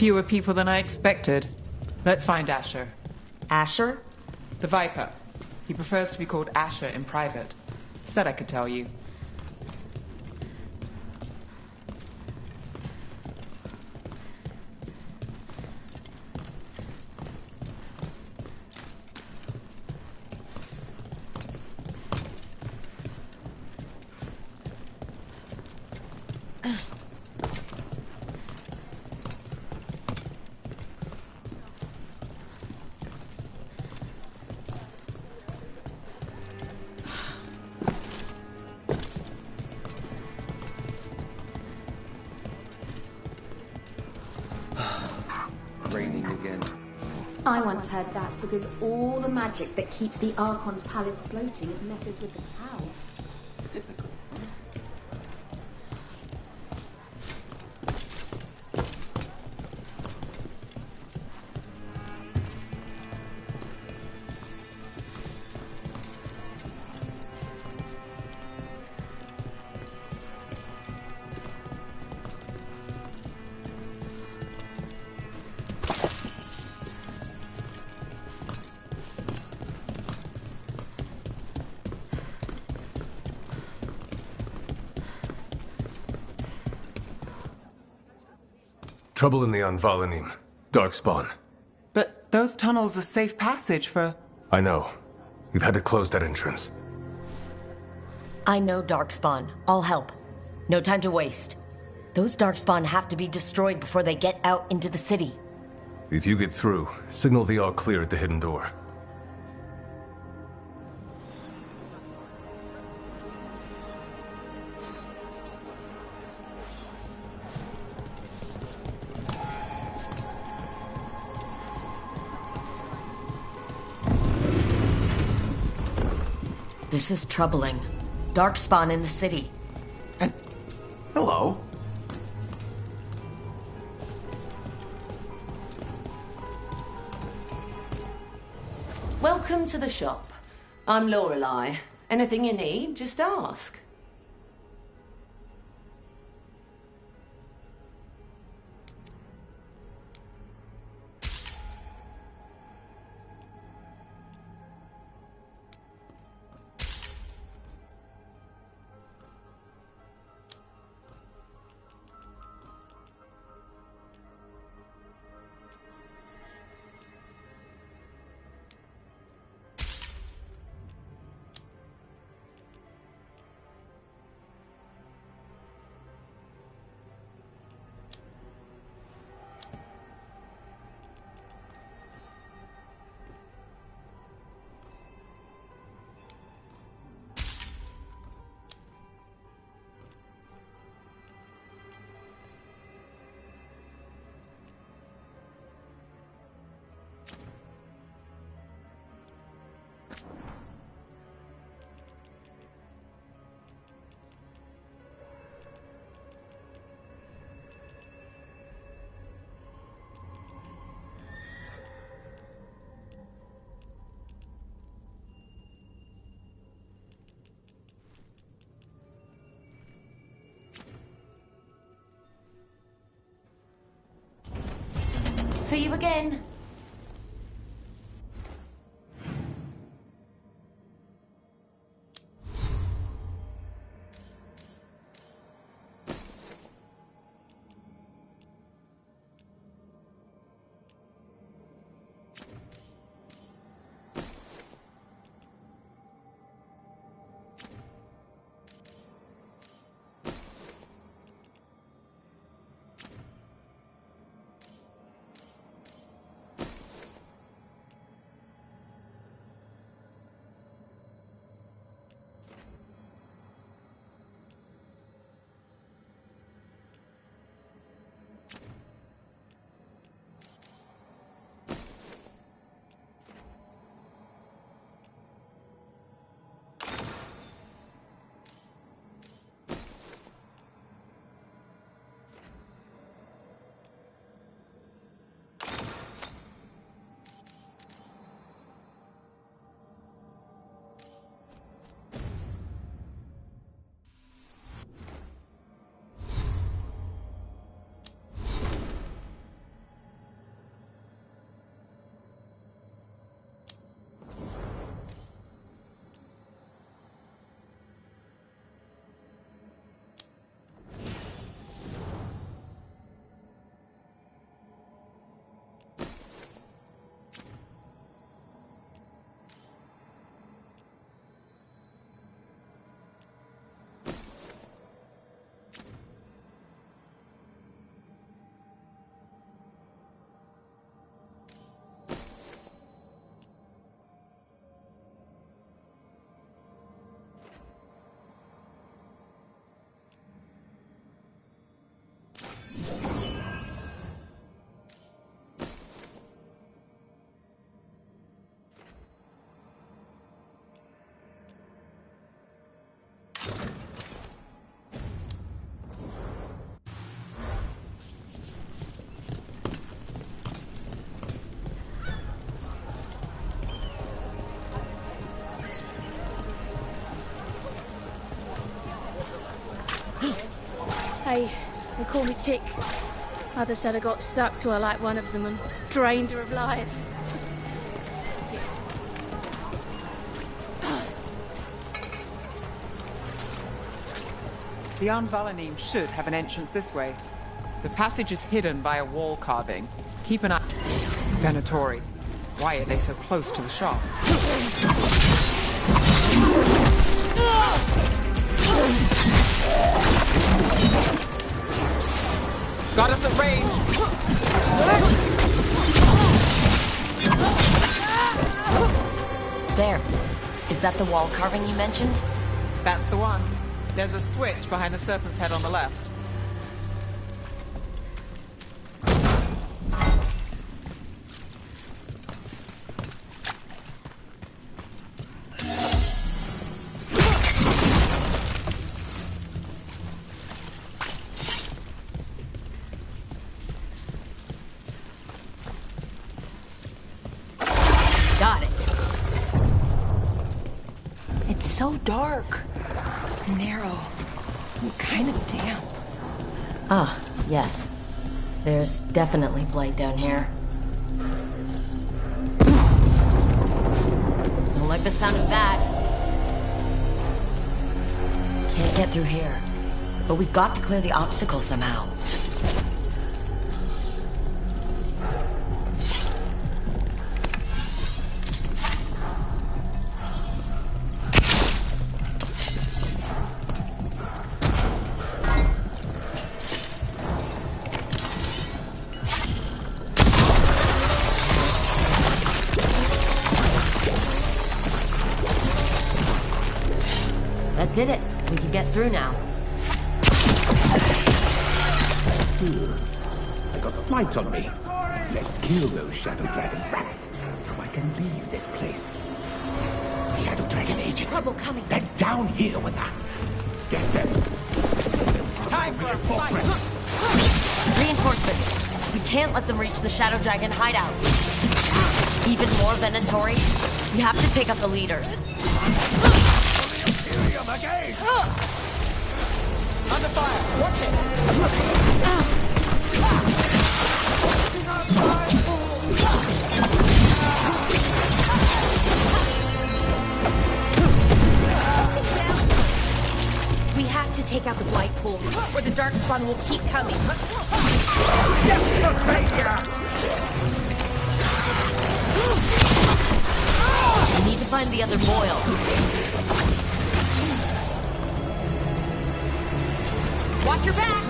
Fewer people than I expected. Let's find Asher. Asher? The Viper. He prefers to be called Asher in private. Said I could tell you. Raining again. I once heard that's because all the magic that keeps the Archon's palace floating messes with the clouds. Typical. Trouble in the Anvalanim. Darkspawn. But those tunnels are safe passage for... I know. We've had to close that entrance. I know darkspawn. I'll help. No time to waste. Those darkspawn have to be destroyed before they get out into the city. If you get through, signal the all clear at the hidden door. This is troubling. Darkspawn in the city. And... hello? Welcome to the shop. I'm Lorelei. Anything you need, just ask. See you again. They call me Tick. Mother said I got stuck to her like one of them and drained her of life. The Ghilan'nain should have an entrance this way. The passage is hidden by a wall carving. Keep an eye... Venatori. Why are they so close to the shop? Got us at range! There. Is that the wall carving you mentioned? That's the one. There's a switch behind the serpent's head on the left. Got it. It's so dark. Narrow. And kind of damp. Ah, yes. There's definitely Blight down here. Don't like the sound of that. Can't get through here. But we've got to clear the obstacle somehow. That did it. We can get through now. I got the Blight on me. Let's kill those Shadow Dragon rats, so I can leave this place. Shadow Dragon agents. Trouble coming. They're down here with us. Get them. Time for a fight! Reinforcements. We can't let them reach the Shadow Dragon hideout. Even more Venatori. We have to take up the leaders. Lyrium again! Under fire! Watch it! We have to take out the Blight pools, or the darkspawn will keep coming. We need to find the other boil. Watch your back!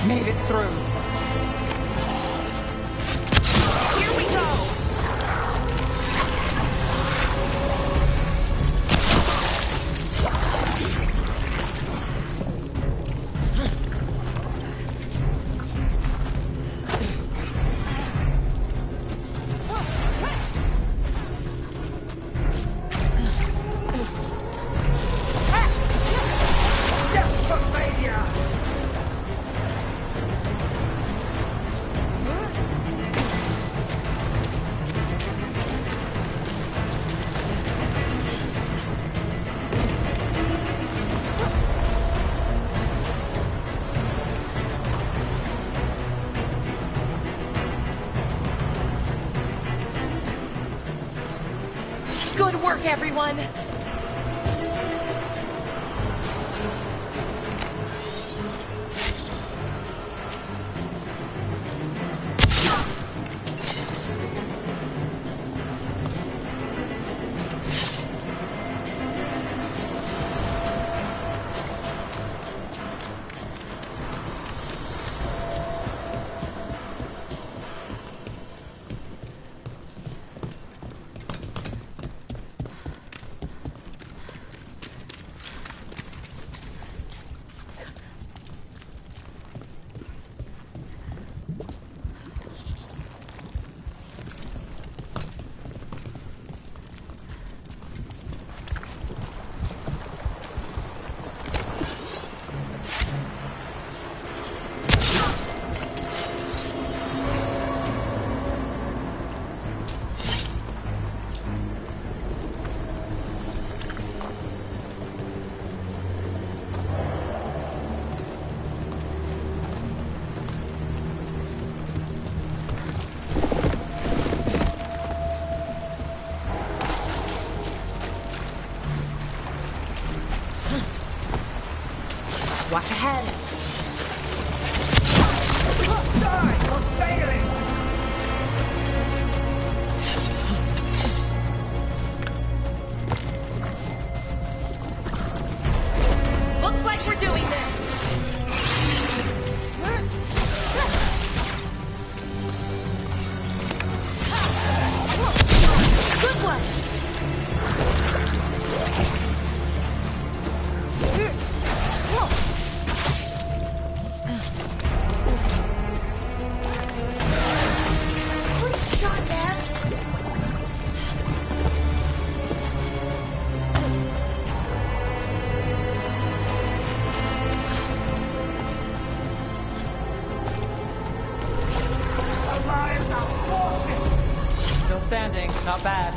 Made it through. Here we go! Good work, everyone! Watch ahead. Looks like we're doing this. Good one. Still standing, not bad.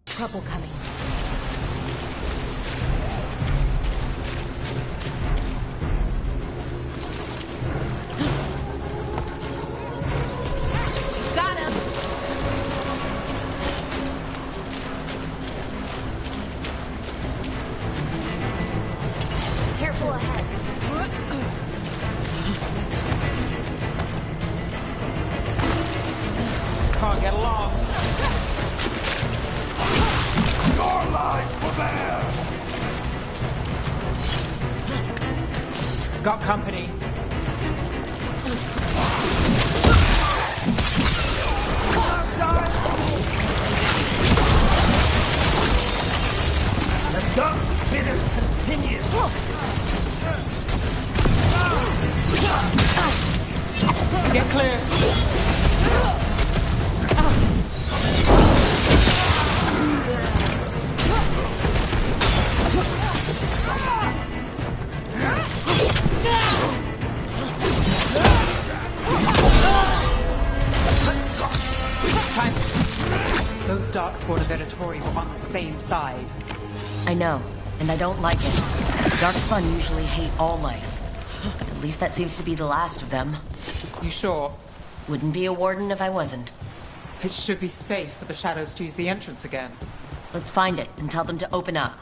Trouble coming. Got him. Careful ahead. Can't get along. Your life for bear! Got company. The duck's finish continues! Get clear. Those darkspawn and Veilguard were on the same side. I know, and I don't like it. Darkspawn usually hate all life. At least that seems to be the last of them. You sure? Wouldn't be a warden if I wasn't. It should be safe for the shadows to use the entrance again. Let's find it and tell them to open up.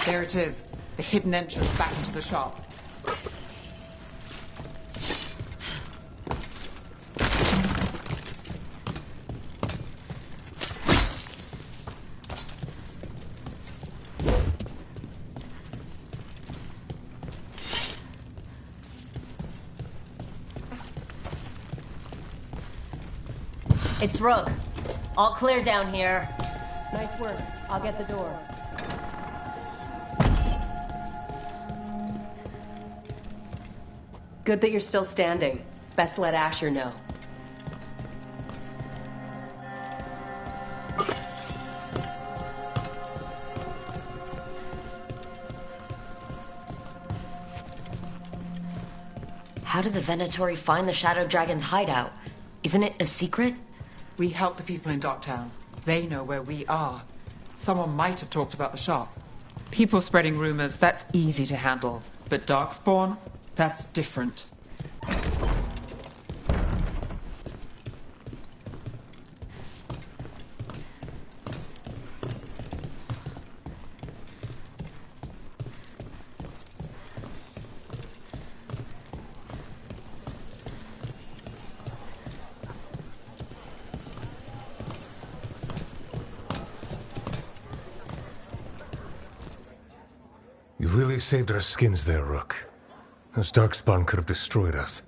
There it is. The hidden entrance back into the shop. It's Rook. All clear down here. Nice work. I'll get the door. Good that you're still standing. Best let Asher know. How did the Veilguard find the Shadow Dragon's hideout? Isn't it a secret? We help the people in Docktown. They know where we are. Someone might have talked about the shop. People spreading rumors, that's easy to handle. But darkspawn, that's different. You really saved our skins there, Rook. Those darkspawn could have destroyed us.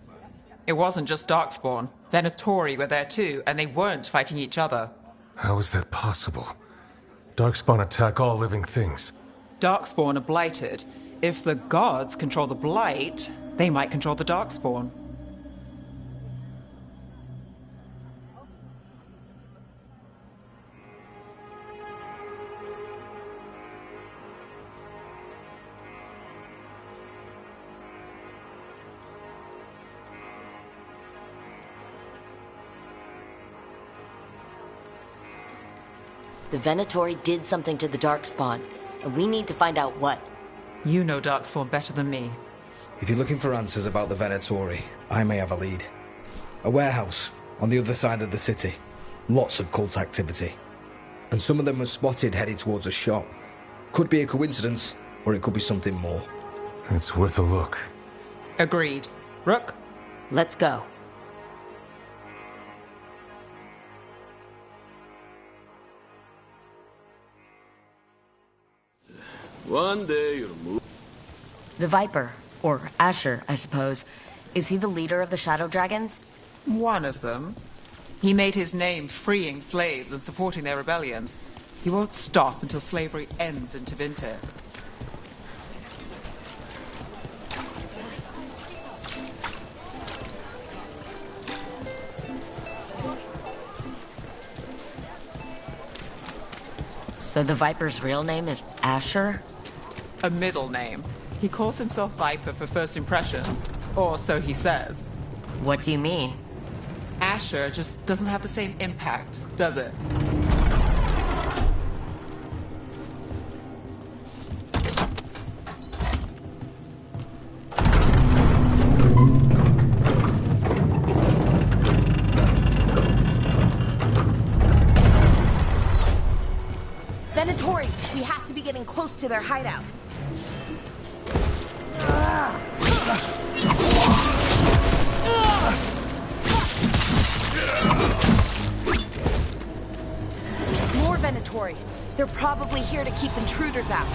It wasn't just darkspawn. Venatori were there too, and they weren't fighting each other. How is that possible? Darkspawn attack all living things. Darkspawn are blighted. If the gods control the Blight, they might control the darkspawn. The Venatori did something to the darkspawn, and we need to find out what. You know darkspawn better than me. If you're looking for answers about the Venatori, I may have a lead. A warehouse on the other side of the city. Lots of cult activity. And some of them were spotted headed towards a shop. Could be a coincidence, or it could be something more. It's worth a look. Agreed. Rook? Let's go. One day you'll move. The Viper, or Asher, I suppose. Is he the leader of the Shadow Dragons? One of them. He made his name freeing slaves and supporting their rebellions. He won't stop until slavery ends in Tevinter. So the Viper's real name is Asher? A middle name. He calls himself Viper for first impressions, or so he says. What do you mean? Asher just doesn't have the same impact, does it? Venatori, we have to be getting close to their hideout. More Venatori. They're probably here to keep intruders out.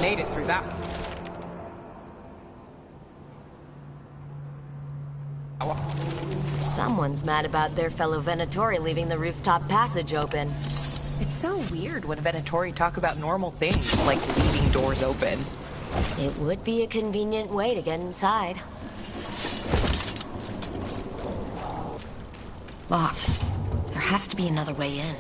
made it through that. Someone's mad about their fellow Venatori leaving the rooftop passage open. It's so weird when Venatori talk about normal things, like leaving doors open. It would be a convenient way to get inside. Locked. There has to be another way in.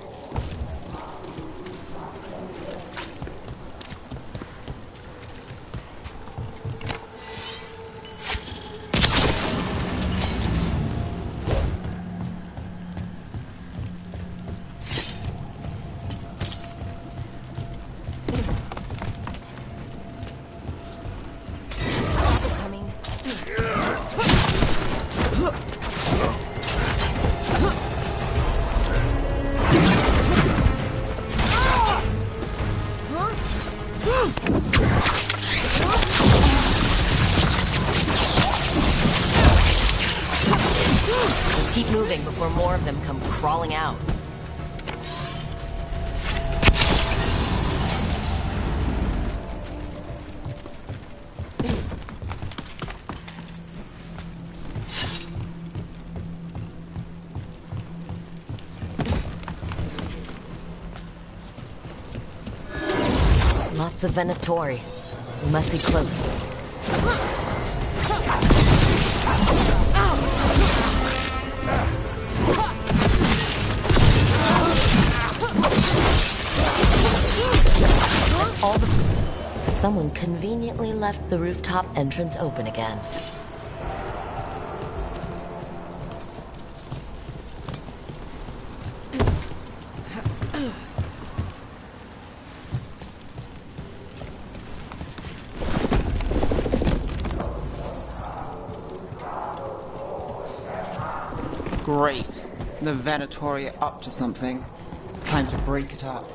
Keep moving before more of them come crawling out. Lots of Venatori. We must be close. Someone conveniently left the rooftop entrance open again. Great. The Venatori are up to something. Time to break it up.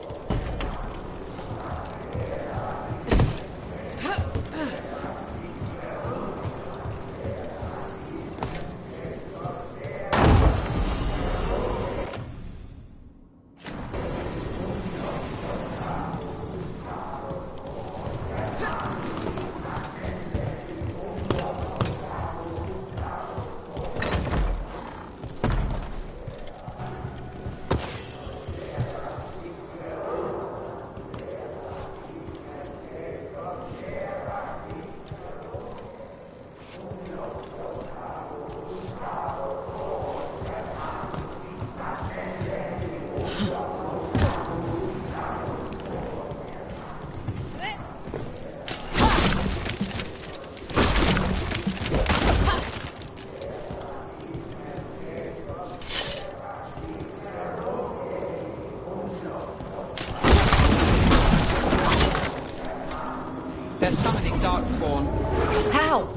They're summoning darkspawn. How?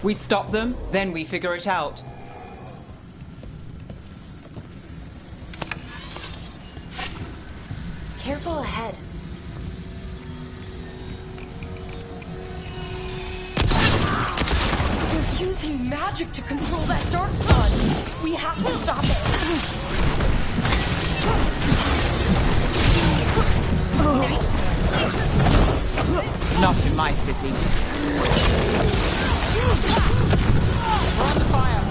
We stop them, then we figure it out. Careful ahead. They're using magic to control that darkspawn. We have to stop Not in my city. We're under fire.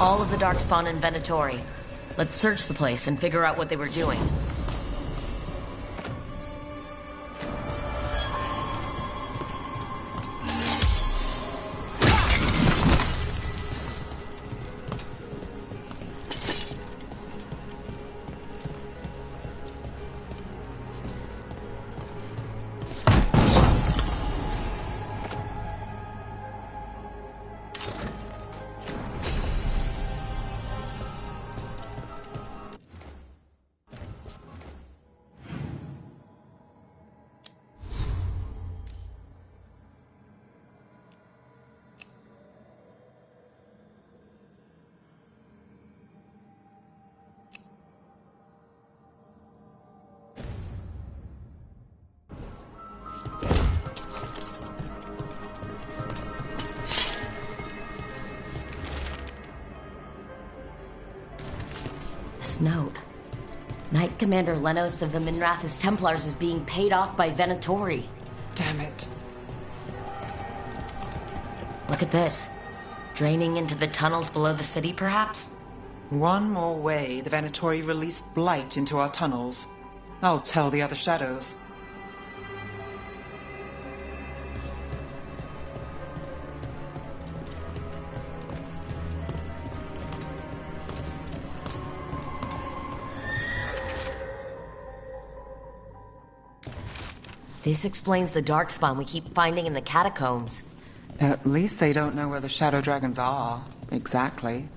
All of the darkspawn in Venatori. Let's search the place and figure out what they were doing. This note. Knight Commander Lenos of the Minrathous Templars is being paid off by Venatori. Damn it. Look at this. Draining into the tunnels below the city, perhaps? One more way the Venatori released Blight into our tunnels. I'll tell the other shadows. This explains the darkspawn we keep finding in the catacombs. At least they don't know where the shadow dragons are, exactly.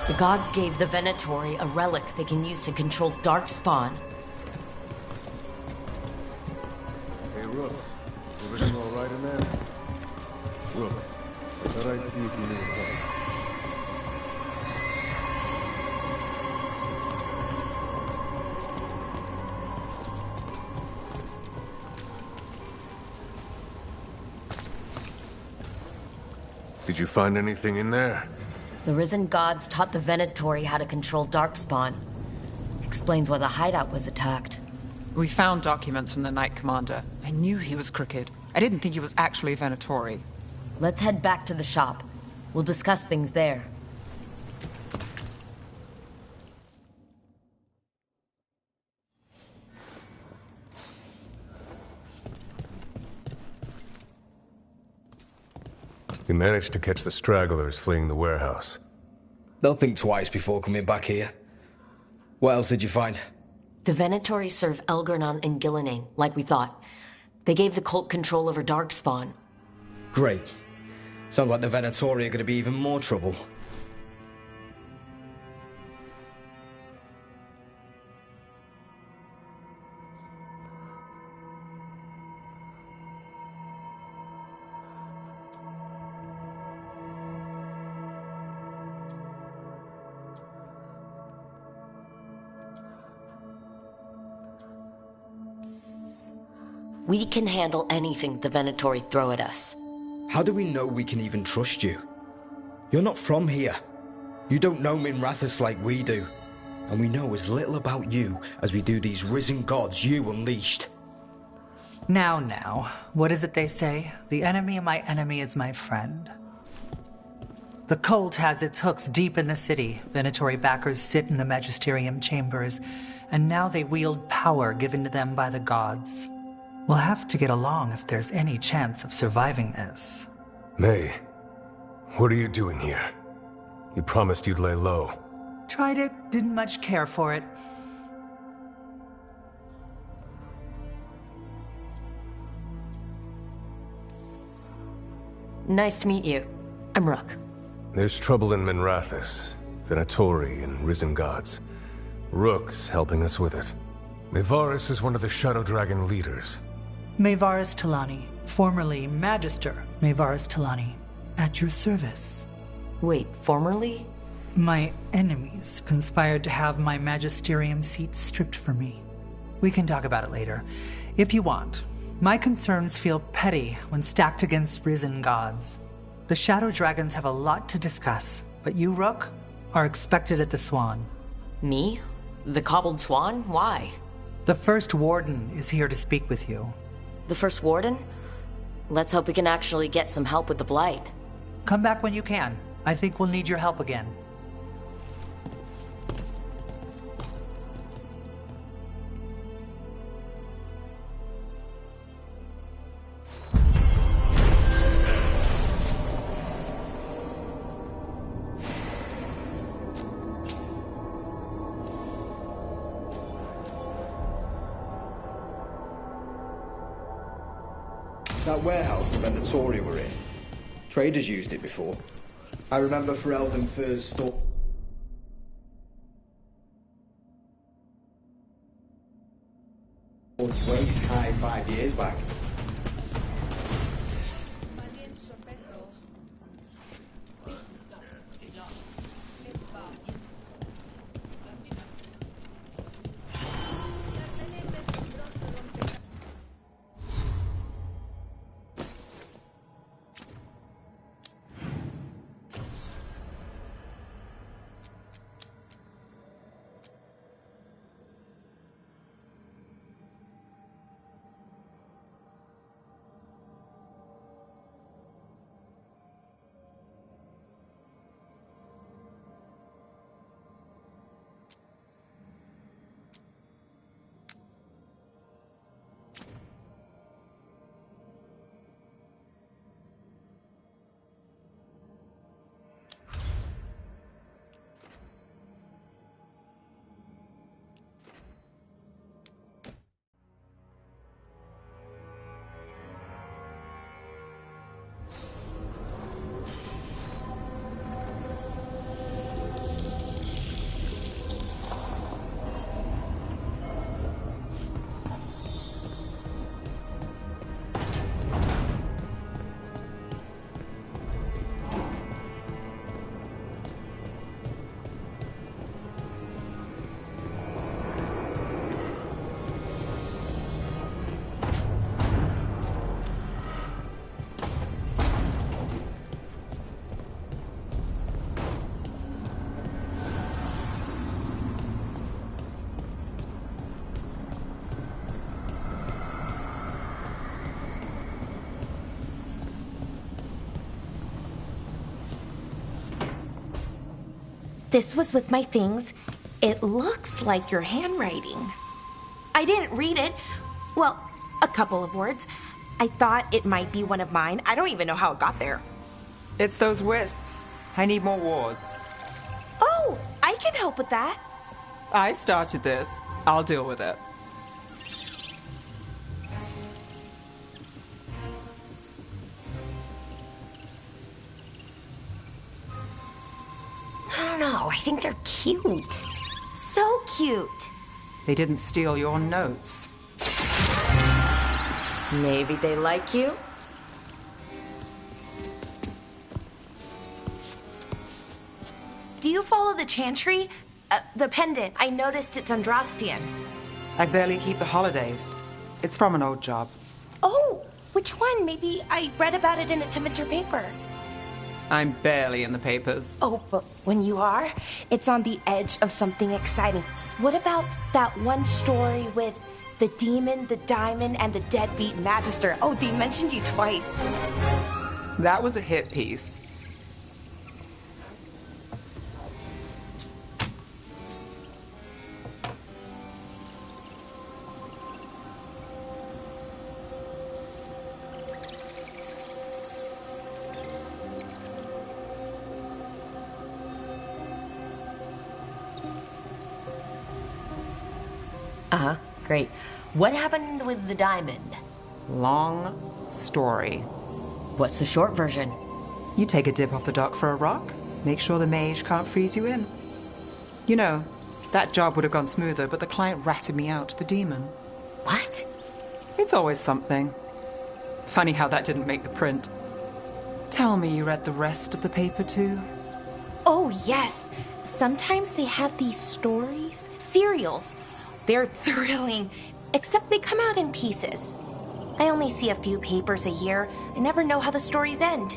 The gods gave the Venatori a relic they can use to control darkspawn. Hey, Rook. Everything all right in there? Rook, I thought I'd see if you need help. Did you find anything in there? The risen gods taught the Venatori how to control darkspawn. Explains why the hideout was attacked. We found documents from the Knight Commander. I knew he was crooked. I didn't think he was actually a Venatori. Let's head back to the shop. We'll discuss things there. You managed to catch the stragglers fleeing the warehouse. They'll think twice before coming back here. What else did you find? The Venatori serve Elgar'nan and Ghilan'nain, like we thought. They gave the cult control over darkspawn. Great. Sounds like the Venatori are going to be even more trouble. We can handle anything the Venatori throw at us. How do we know we can even trust you? You're not from here. You don't know Minrathous like we do. And we know as little about you as we do these risen gods you unleashed. Now, what is it they say? The enemy of my enemy is my friend. The cult has its hooks deep in the city. Venatori backers sit in the magisterium chambers, and now they wield power given to them by the gods. We'll have to get along if there's any chance of surviving this. May, what are you doing here? You promised you'd lay low. Tried it, didn't much care for it. Nice to meet you. I'm Rook. There's trouble in Minrathous, Venatori and risen gods. Rook's helping us with it. Mevaris is one of the Shadow Dragon leaders. Mevaris Talani, formerly Magister Mevaris Talani, at your service. Wait, formerly? My enemies conspired to have my magisterium seat stripped from me. We can talk about it later, if you want. My concerns feel petty when stacked against risen gods. The Shadow Dragons have a lot to discuss, but you, Rook, are expected at the Swan. Me? The Cobbled Swan? Why? The First Warden is here to speak with you. The First Warden? Let's hope we can actually get some help with the Blight. Come back when you can. I think we'll need your help again. That warehouse the Venatori were in. Traders used it before. I remember for elven furs store. Waist high 5 years back. this was with my things. It looks like your handwriting. I didn't read it. Well, a couple of words. I thought it might be one of mine. I don't even know how it got there. It's those wisps. I need more wards. Oh, I can help with that. I started this. I'll deal with it. I don't know. I think they're cute. So cute. They didn't steal your notes. Maybe they like you? Do you follow the chantry? The pendant. I noticed it's Andrastian. I barely keep the holidays. It's from an old job. Oh, which one? Maybe I read about it in a Tevinter paper. I'm barely in the papers. Oh, but when you are, it's on the edge of something exciting. What about that one story with the demon, the diamond, and the deadbeat magister? Oh, they mentioned you twice. That was a hit piece. Uh-huh, great. What happened with the diamond? Long story. What's the short version? You take a dip off the dock for a rock, make sure the mage can't freeze you in. You know, that job would have gone smoother, but the client ratted me out, the demon. What? It's always something. Funny how that didn't make the print. Tell me you read the rest of the paper too? Oh, yes. Sometimes they have these stories, serials. They're thrilling, except they come out in pieces. I only see a few papers a year. I never know how the stories end.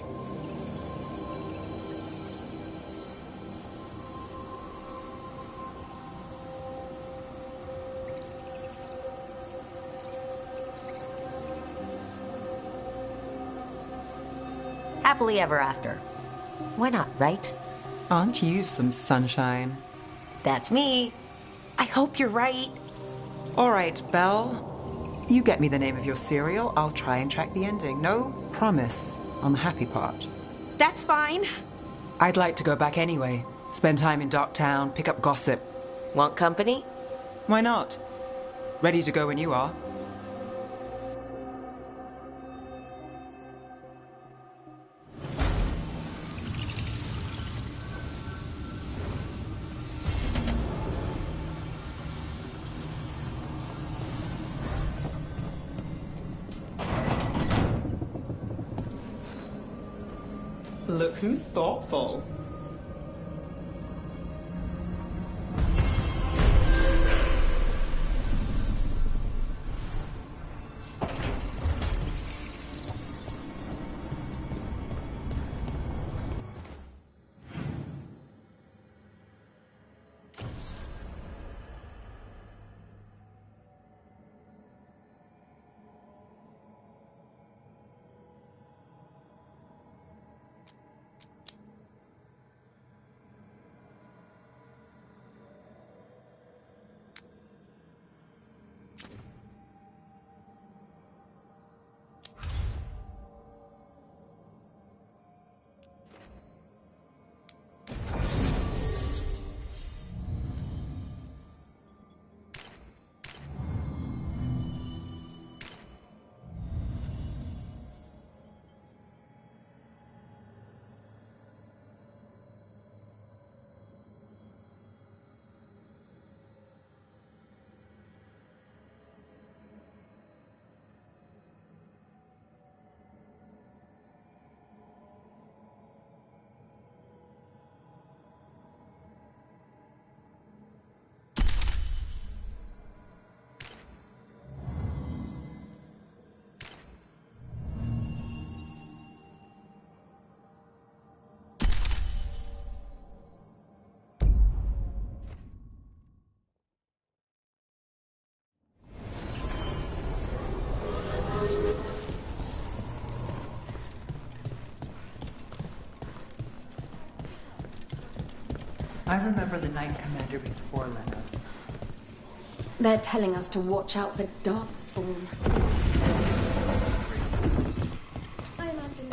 Happily ever after. Why not, right? Aren't you some sunshine? That's me. I hope you're right. All right, Belle. You get me the name of your cereal. I'll try and track the ending. No promise on the happy part. That's fine. I'd like to go back anyway. Spend time in Darktown, pick up gossip. Want company? Why not? Ready to go when you are. Look who's thoughtful. I remember the Knight Commander before Lennos. They're telling us to watch out for darkspawn. I imagine.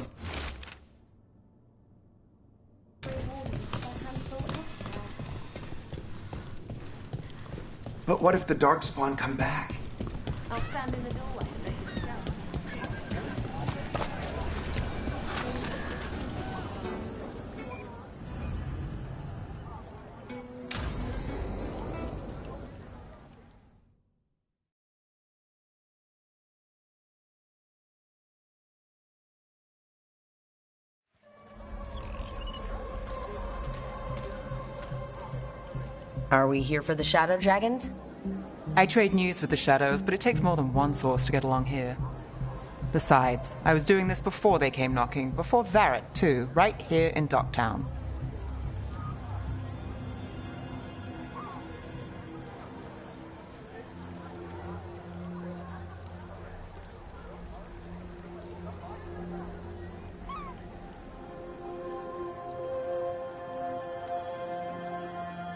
But what if the darkspawn come back? I'll stand in the doorway and let you go. Are we here for the Shadow Dragons? I trade news with the Shadows, but it takes more than one source to get along here. Besides, I was doing this before they came knocking, before Varric too, right here in Docktown.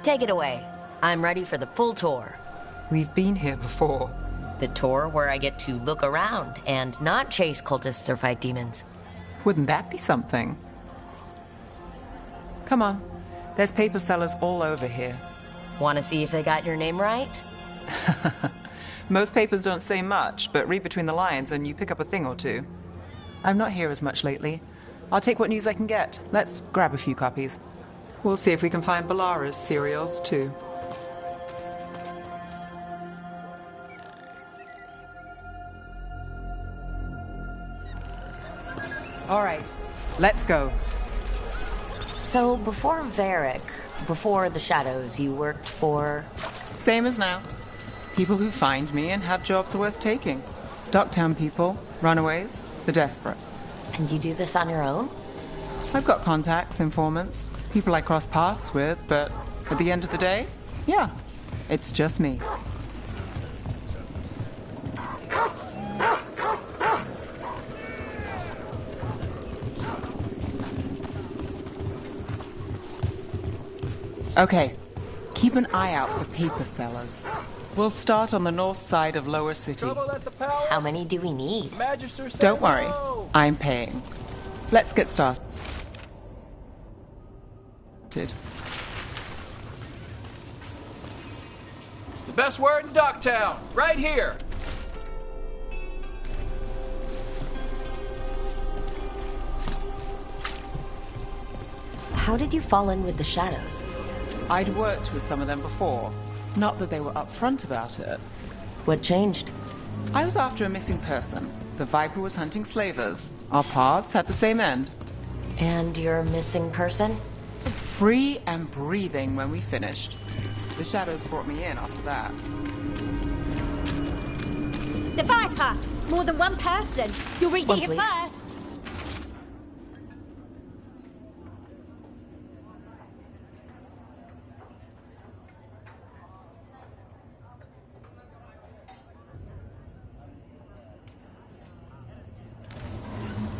Take it away. I'm ready for the full tour. We've been here before. The tour where I get to look around and not chase cultists or fight demons. Wouldn't that be something? Come on. There's paper sellers all over here. Want to see if they got your name right? Most papers don't say much, but read between the lines and you pick up a thing or two. I'm not here as much lately. I'll take what news I can get. Let's grab a few copies. We'll see if we can find Balara's cereals, too. All right, let's go. So, before Varric, before the Shadows, you worked for... Same as now. People who find me and have jobs worth taking. Docktown people, runaways, the desperate. And you do this on your own? I've got contacts, informants, people I cross paths with, but at the end of the day, yeah, it's just me. Okay, keep an eye out for paper sellers. We'll start on the north side of Lower City. How many do we need? Don't worry, I'm paying. Let's get started. The best word in Docktown, right here. How did you fall in with the Shadows? I'd worked with some of them before. Not that they were upfront about it. What changed? I was after a missing person. The Viper was hunting slavers. Our paths had the same end. And your missing person? Free and breathing when we finished. The Shadows brought me in after that. The Viper! More than one person. You'll read it here first.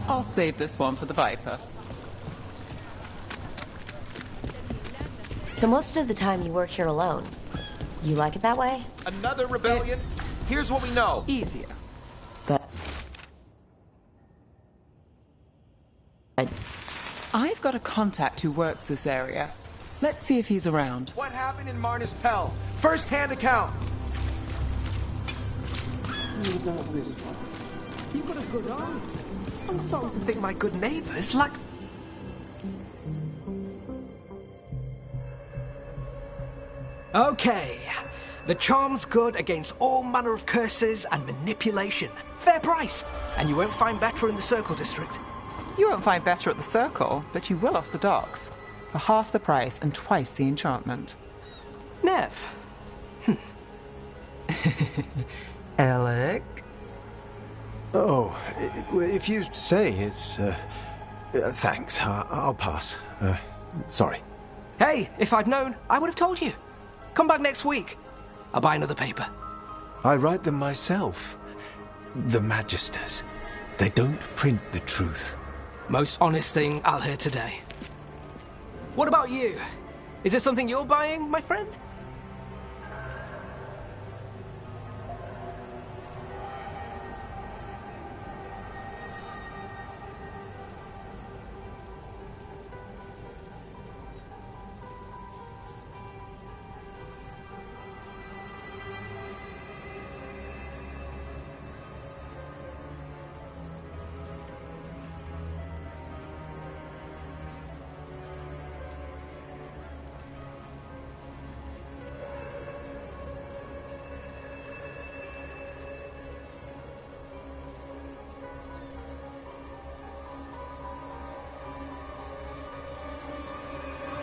I'll save this one for the Viper. So most of the time you work here alone. You like it that way? Another rebellion? Here's what we know. Easier. But I've got a contact who works this area. Let's see if he's around. What happened in Marnus Pell? First-hand account. You got a good eye. I'm starting to think my good neighbors like... Okay. The charm's good against all manner of curses and manipulation. Fair price. And you won't find better in the Circle District. You won't find better at the Circle, but you will off the docks. For half the price and twice the enchantment. Neve. Alec? Oh, if you say it's... thanks, I'll pass. Sorry. Hey, if I'd known, I would have told you. Come back next week. I'll buy another paper. I write them myself. The Magisters. They don't print the truth. Most honest thing I'll hear today. What about you? Is it something you're buying, my friend?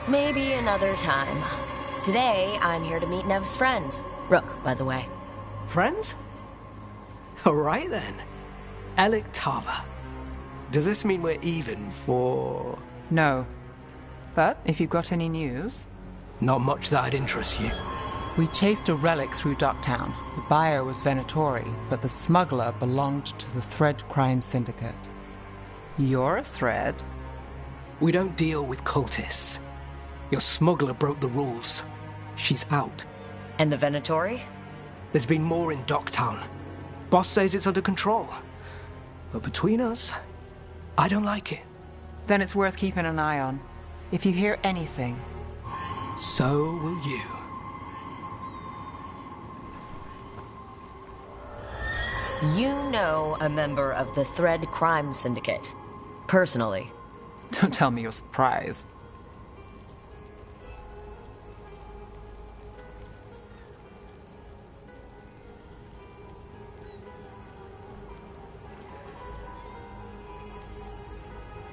Maybe another time. Today, I'm here to meet Neve's friends. Rook, by the way. Friends? Alright then. Elictava. Does this mean we're even for... No. But if you've got any news... Not much that'd interest you. We chased a relic through Docktown. The buyer was Venatori, but the smuggler belonged to the Thread Crime Syndicate. You're a thread? We don't deal with cultists. Your smuggler broke the rules. She's out. And the Venatori? There's been more in Docktown. Boss says it's under control. But between us, I don't like it. Then it's worth keeping an eye on. If you hear anything... So will you. You know a member of the Thread Crime Syndicate. Personally. Don't tell me you're surprised.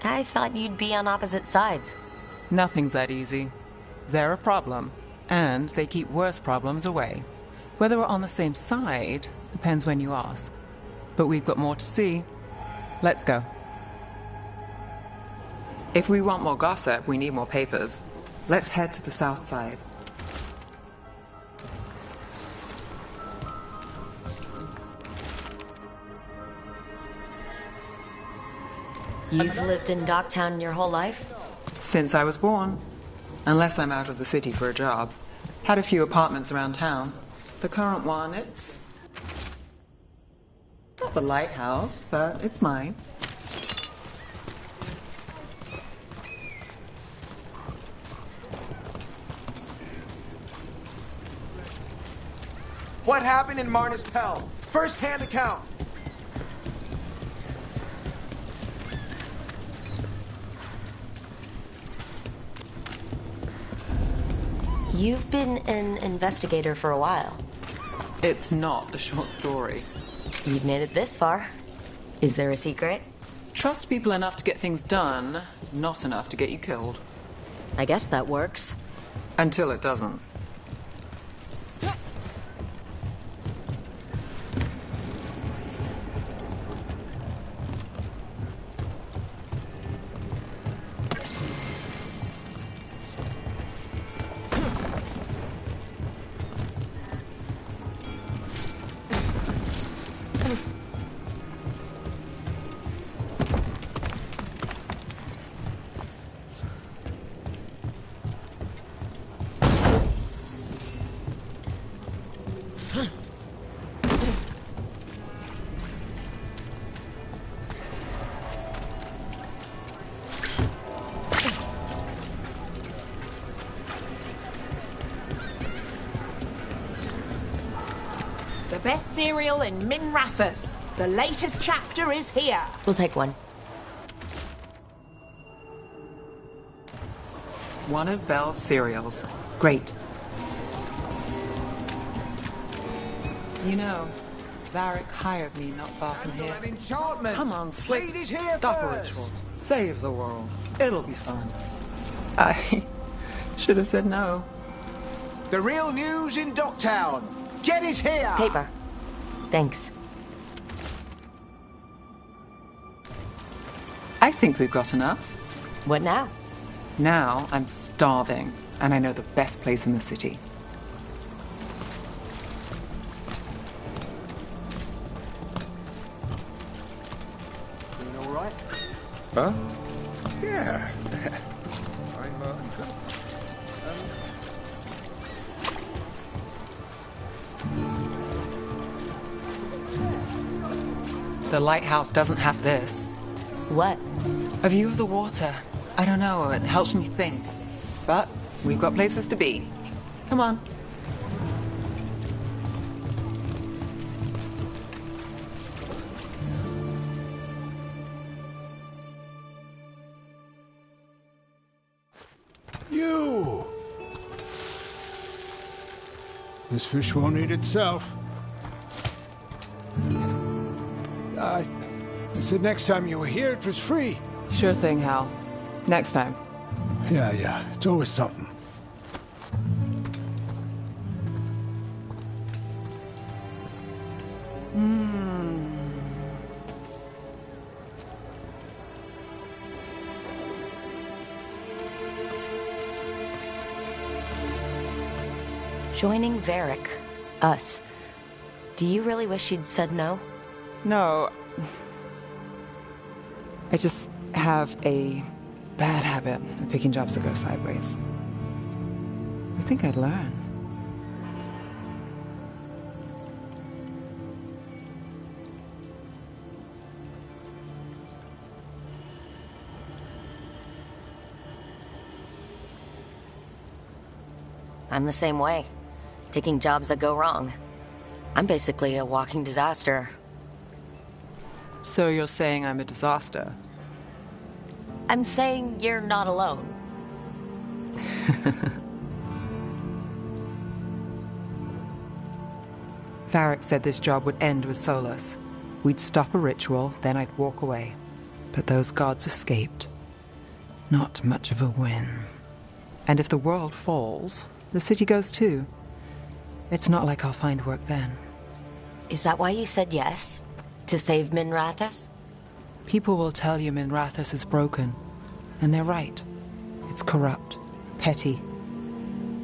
I thought you'd be on opposite sides. Nothing's that easy. They're a problem, and they keep worse problems away. Whether we're on the same side depends when you ask. But we've got more to see. Let's go. If we want more gossip, we need more papers. Let's head to the south side. You've lived in Docktown your whole life? Since I was born. Unless I'm out of the city for a job. Had a few apartments around town. The current one, it's... not the Lighthouse, but it's mine. What happened in Marnis Pell? First-hand account. You've been an investigator for a while. It's not a short story. You've made it this far. Is there a secret? Trust people enough to get things done, not enough to get you killed. I guess that works. Until it doesn't. Best cereal in Minrathous. The latest chapter is here. We'll take one. One of Belle's cereals. Great. You know, Varric hired me not far from here. Come on, Slick. Stop a ritual. Save the world. It'll be fun. I should have said no. The real news in Docktown. Get it here! Paper. Thanks. I think we've got enough. What now? Now I'm starving, and I know the best place in the city. Doing all right? Huh? Yeah. The lighthouse doesn't have this. What? A view of the water. I don't know, it helps me think. But we've got places to be. Come on. You! This fish won't eat itself. I said next time you were here, it was free. Sure thing, Hal. Next time. Yeah. It's always something. Joining Varric. Us. Do you really wish you'd said no? No. I just have a bad habit of picking jobs that go sideways. I think I'd learn. I'm the same way. Taking jobs that go wrong. I'm basically a walking disaster. So you're saying I'm a disaster? I'm saying you're not alone. Varric said this job would end with Solas. We'd stop a ritual, then I'd walk away. But those gods escaped. Not much of a win. And if the world falls, the city goes too. It's not like I'll find work then. Is that why you said yes? To save Minrathous? People will tell you Minrathous is broken. And they're right. It's corrupt. Petty.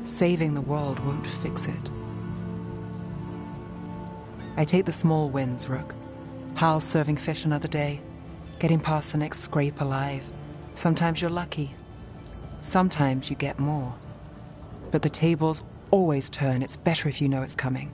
Saving the world won't fix it. I take the small wins, Rook. Hal's serving fish another day. Getting past the next scrape alive. Sometimes you're lucky. Sometimes you get more. But the tables always turn. It's better if you know it's coming.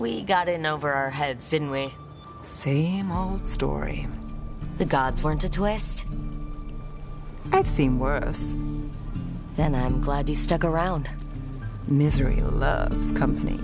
We got in over our heads, didn't we? Same old story. The gods weren't a twist? I've seen worse. Then I'm glad you stuck around. Misery loves company.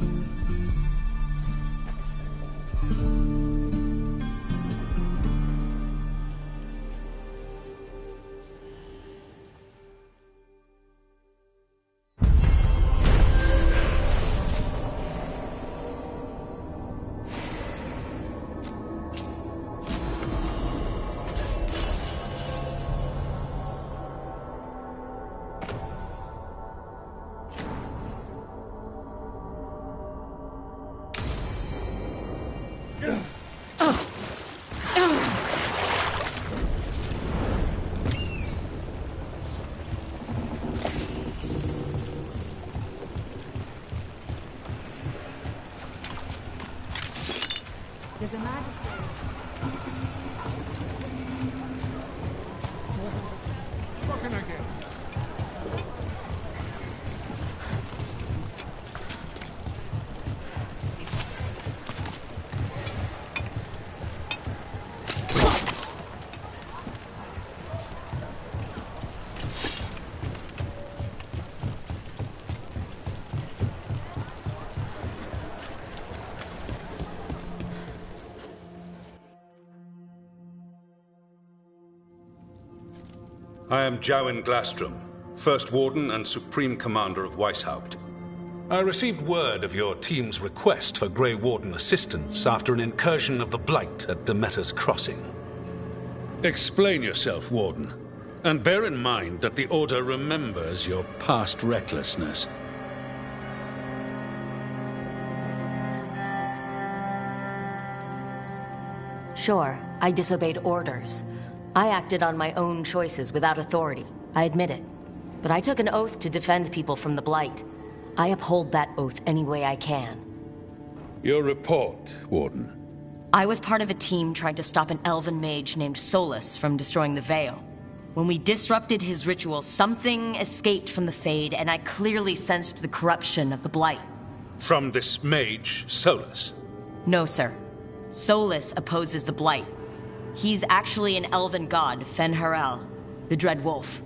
I am Jowin Glastrom, First Warden and Supreme Commander of Weishaupt. I received word of your team's request for Grey Warden assistance after an incursion of the Blight at Demeter's Crossing. Explain yourself, Warden, and bear in mind that the Order remembers your past recklessness. Sure, I disobeyed orders. I acted on my own choices without authority. I admit it. But I took an oath to defend people from the Blight. I uphold that oath any way I can. Your report, Warden. I was part of a team trying to stop an elven mage named Solas from destroying the Veil. When we disrupted his ritual, something escaped from the Fade, and I clearly sensed the corruption of the Blight. From this mage, Solas? No, sir. Solas opposes the Blight. He's actually an elven god, Fen-Harel, the Dread Wolf.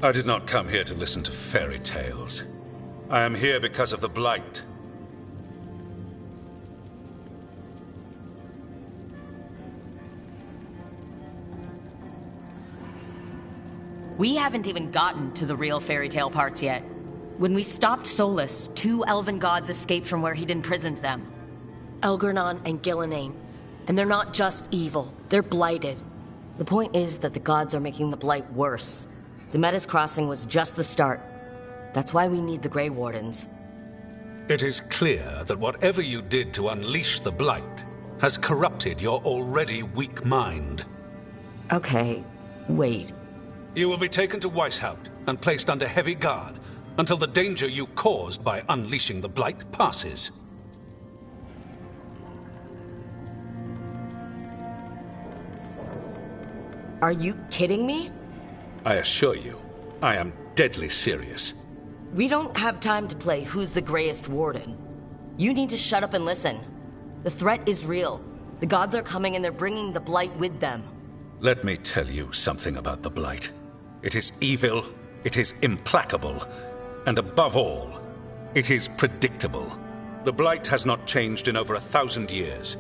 I did not come here to listen to fairy tales. I am here because of the Blight. We haven't even gotten to the real fairy tale parts yet. When we stopped Solas, 2 elven gods escaped from where he'd imprisoned them. Elgar'nan and Ghilan'nain. And they're not just evil, they're blighted. The point is that the gods are making the Blight worse. Demeter's Crossing was just the start. That's why we need the Grey Wardens. It is clear that whatever you did to unleash the Blight has corrupted your already weak mind. Okay, wait. You will be taken to Weishaupt and placed under heavy guard until the danger you caused by unleashing the Blight passes. Are you kidding me? I assure you, I am deadly serious. We don't have time to play Who's the Greyest Warden. You need to shut up and listen. The threat is real. The gods are coming and they're bringing the Blight with them. Let me tell you something about the Blight. It is evil, it is implacable, and above all, it is predictable. The Blight has not changed in over 1,000 years.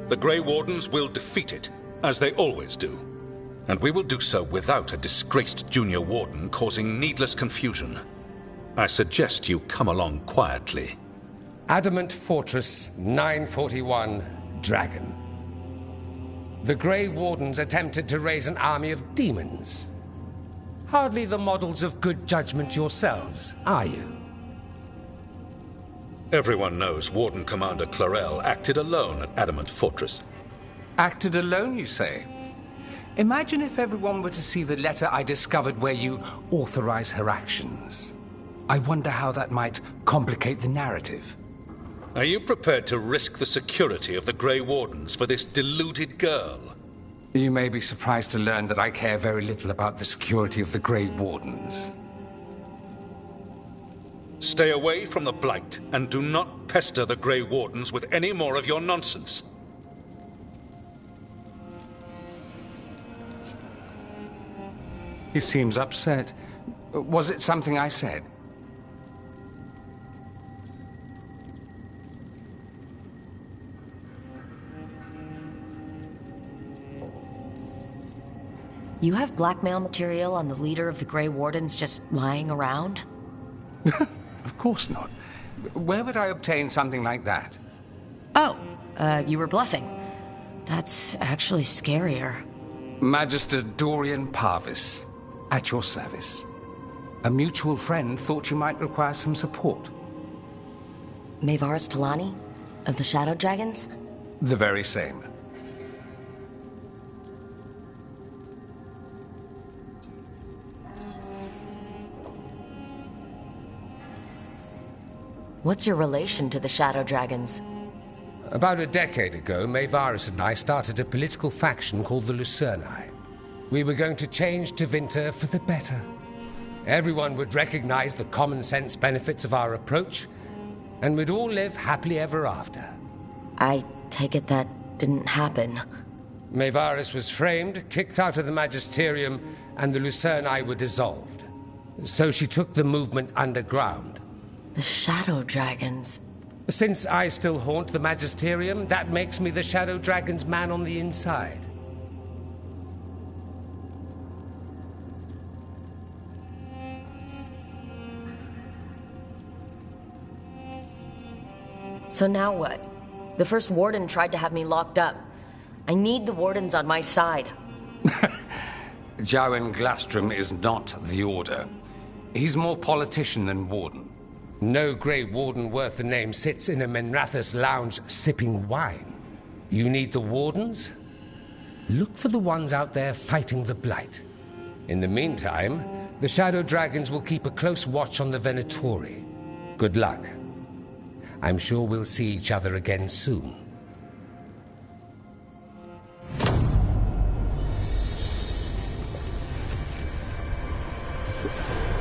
The Grey Wardens will defeat it, as they always do. And we will do so without a disgraced junior warden causing needless confusion. I suggest you come along quietly. Adamant Fortress 941, Dragon. The Grey Wardens attempted to raise an army of demons. Hardly the models of good judgment yourselves, are you? Everyone knows Warden Commander Clarel acted alone at Adamant Fortress. Acted alone, you say? Imagine if everyone were to see the letter I discovered where you authorize her actions. I wonder how that might complicate the narrative. Are you prepared to risk the security of the Grey Wardens for this deluded girl? You may be surprised to learn that I care very little about the security of the Grey Wardens. Stay away from the Blight, and do not pester the Grey Wardens with any more of your nonsense. He seems upset. Was it something I said? You have blackmail material on the leader of the Grey Wardens just lying around? Of course not. Where would I obtain something like that? Oh, you were bluffing. That's actually scarier. Magister Dorian Parvis, at your service. A mutual friend thought you might require some support. Maevaris Talani? Of the Shadow Dragons? The very same. What's your relation to the Shadow Dragons? About a decade ago, Maevaris and I started a political faction called the Lucerni. We were going to change Tevinter for the better. Everyone would recognize the common sense benefits of our approach, and we'd all live happily ever after. I take it that didn't happen. Maevaris was framed, kicked out of the Magisterium, and the Lucerni were dissolved. So she took the movement underground. The Shadow Dragons. Since I still haunt the Magisterium, that makes me the Shadow Dragon's man on the inside. So now what? The first warden tried to have me locked up. I need the wardens on my side. Jowen Glastrom is not the Order. He's more politician than warden. No Grey Warden worth the name sits in a Minrathous lounge sipping wine. You need the wardens? Look for the ones out there fighting the Blight. In the meantime, the Shadow Dragons will keep a close watch on the Venatori. Good luck. I'm sure we'll see each other again soon.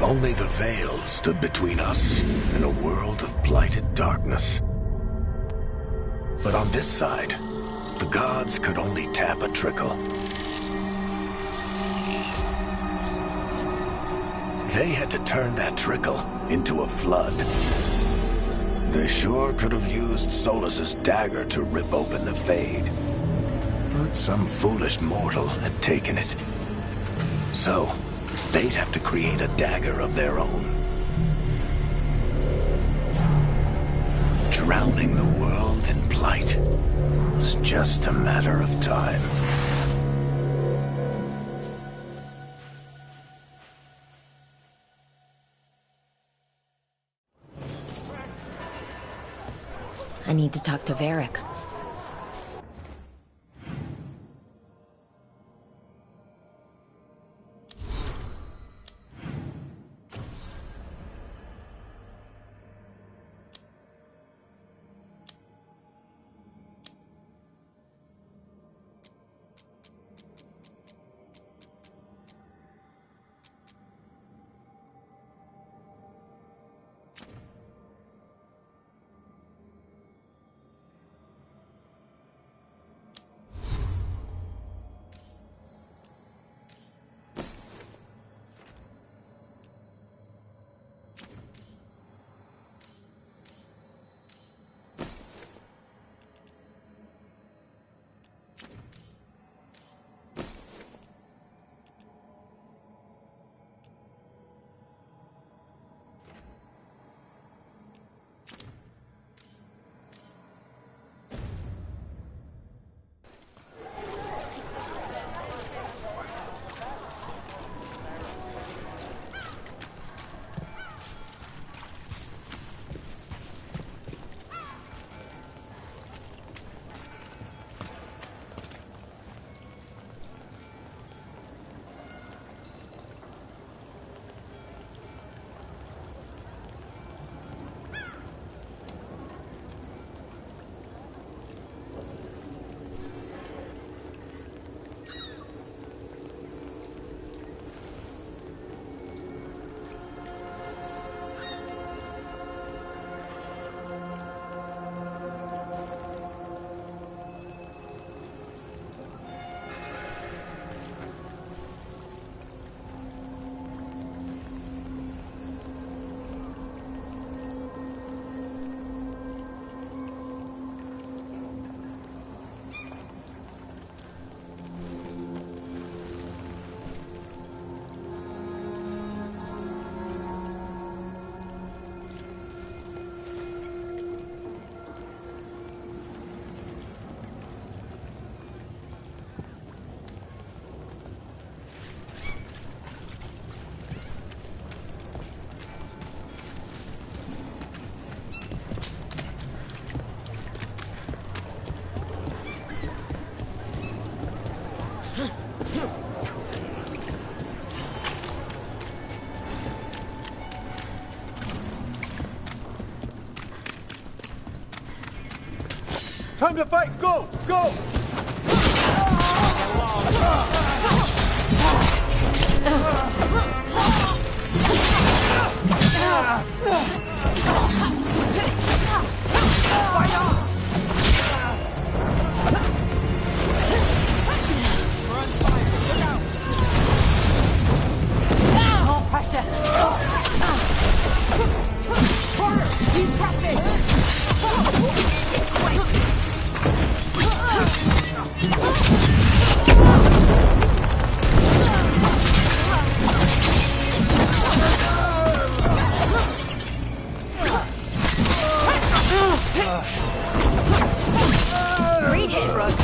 Only the veil stood between us and a world of blighted darkness. But on this side, the gods could only tap a trickle. They had to turn that trickle into a flood. They sure could have used Solas's dagger to rip open the Fade. But some foolish mortal had taken it. So, they'd have to create a dagger of their own. Drowning the world in blight was just a matter of time. I need to talk to Varric. Time to fight! Go! Go! More pressure! You trust me! Great hit, Rook.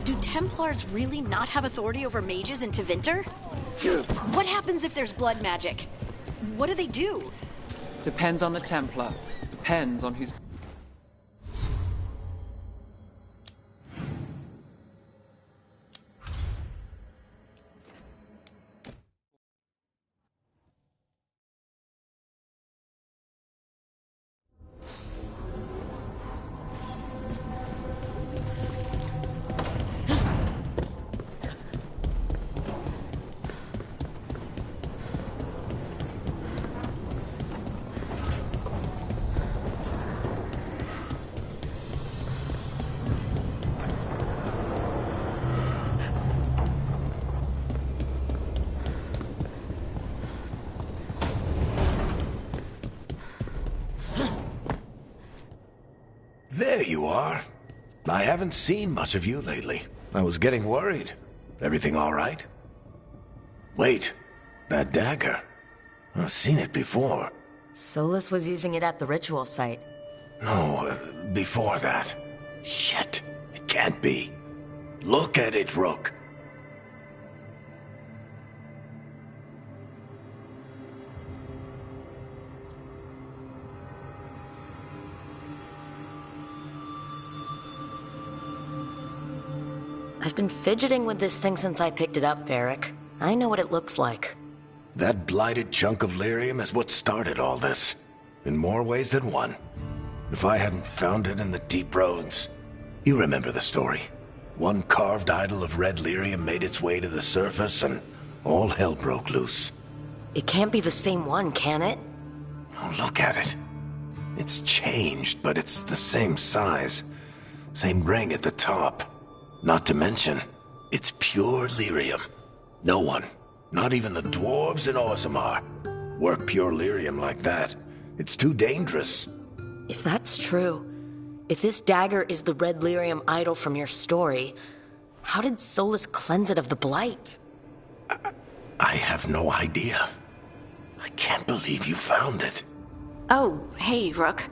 Do Templars really not have authority over mages in Tevinter? What happens if there's blood magic? What do they do? Depends on the Templar. Depends on who's... There you are. I haven't seen much of you lately. I was getting worried. Everything all right? Wait, that dagger. I've seen it before. Solas was using it at the ritual site. No, before that. Shit, it can't be. Look at it, Rook. I've been fidgeting with this thing since I picked it up, Varric. I know what it looks like. That blighted chunk of lyrium is what started all this. In more ways than one. If I hadn't found it in the deep roads. You remember the story. One carved idol of red lyrium made its way to the surface and all hell broke loose. It can't be the same one, can it? Oh, look at it. It's changed, but it's the same size. Same ring at the top. Not to mention, it's pure lyrium. No one, not even the dwarves in Orzammar, work pure lyrium like that. It's too dangerous. If that's true, if this dagger is the red lyrium idol from your story, how did Solas cleanse it of the Blight? I have no idea. I can't believe you found it. Oh, hey, Rook.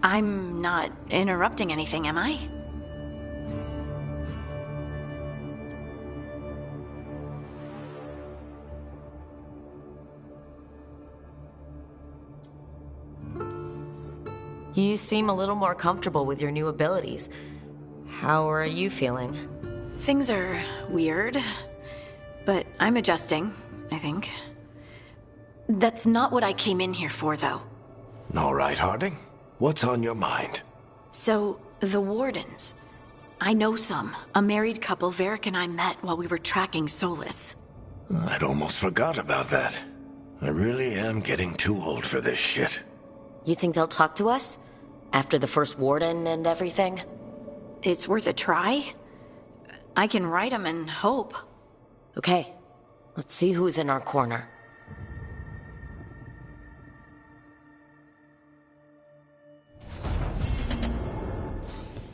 I'm not interrupting anything, am I? You seem a little more comfortable with your new abilities. How are you feeling? Things are weird, but I'm adjusting, I think. That's not what I came in here for, though. All right, Harding. What's on your mind? So, the Wardens. I know some. A married couple Varric and I met while we were tracking Solas. I'd almost forgot about that. I really am getting too old for this shit. You think they'll talk to us? After the first Warden and everything? It's worth a try. I can write them and hope. Okay, let's see who's in our corner.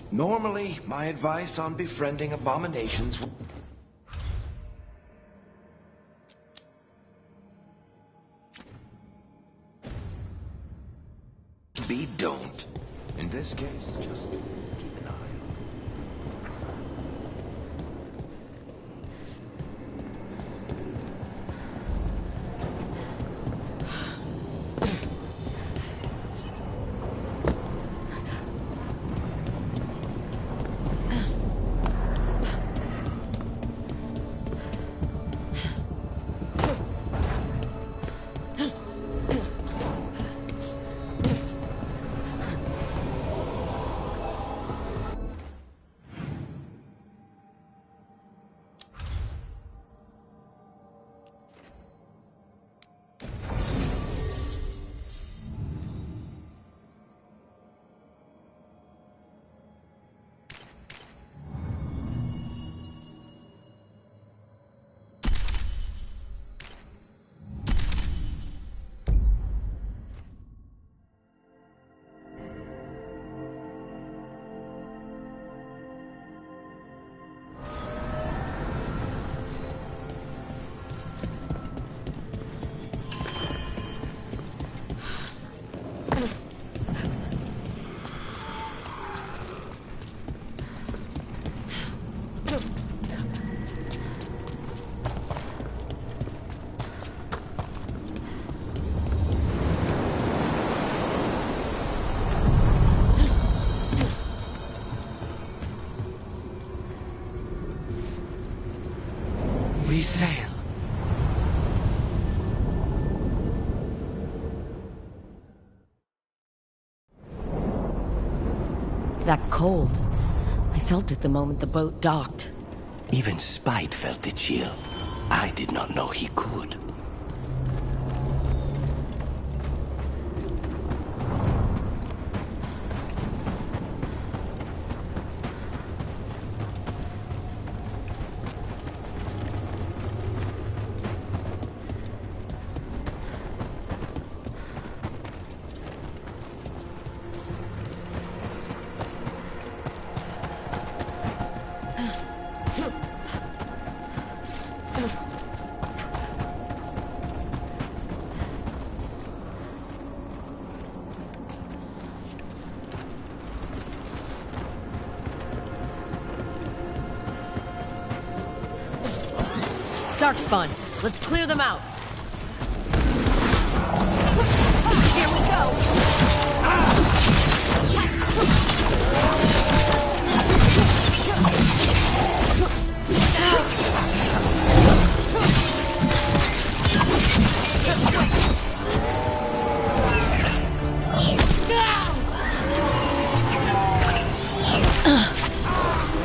Normally, my advice on befriending abominations would be don't. In this case, just keep an eye on. sail. That cold. I felt it the moment the boat docked. Even Spite felt the chill. I did not know he could. Darkspawn, let's clear them out. Here we go!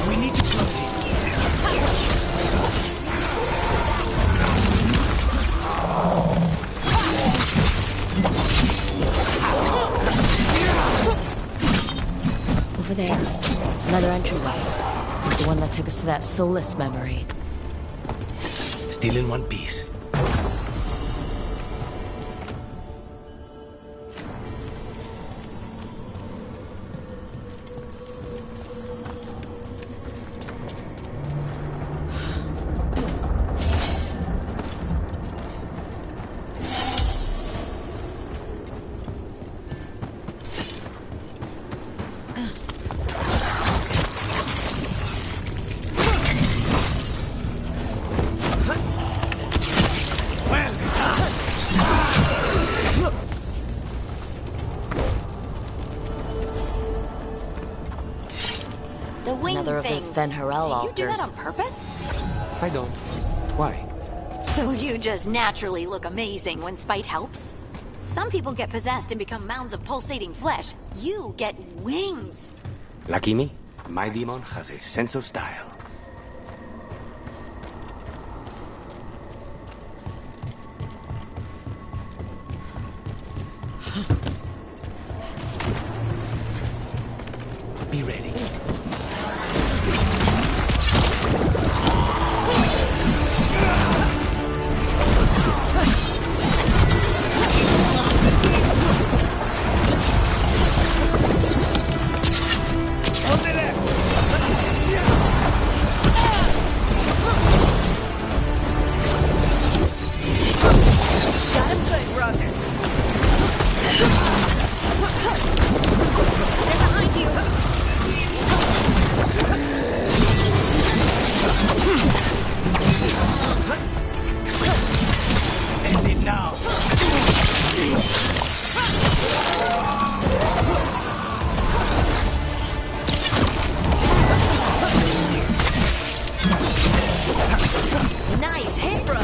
We need to close it. Over there. Another entryway. The one that took us to that Solas memory. Still in one piece. Another of those Fen'Harel altars. Do you do that on purpose? I don't. Why? So you just naturally look amazing when Spite helps? Some people get possessed and become mounds of pulsating flesh. You get wings. Lucky me, my demon has a sense of style. Be ready. Nice hit, Rook.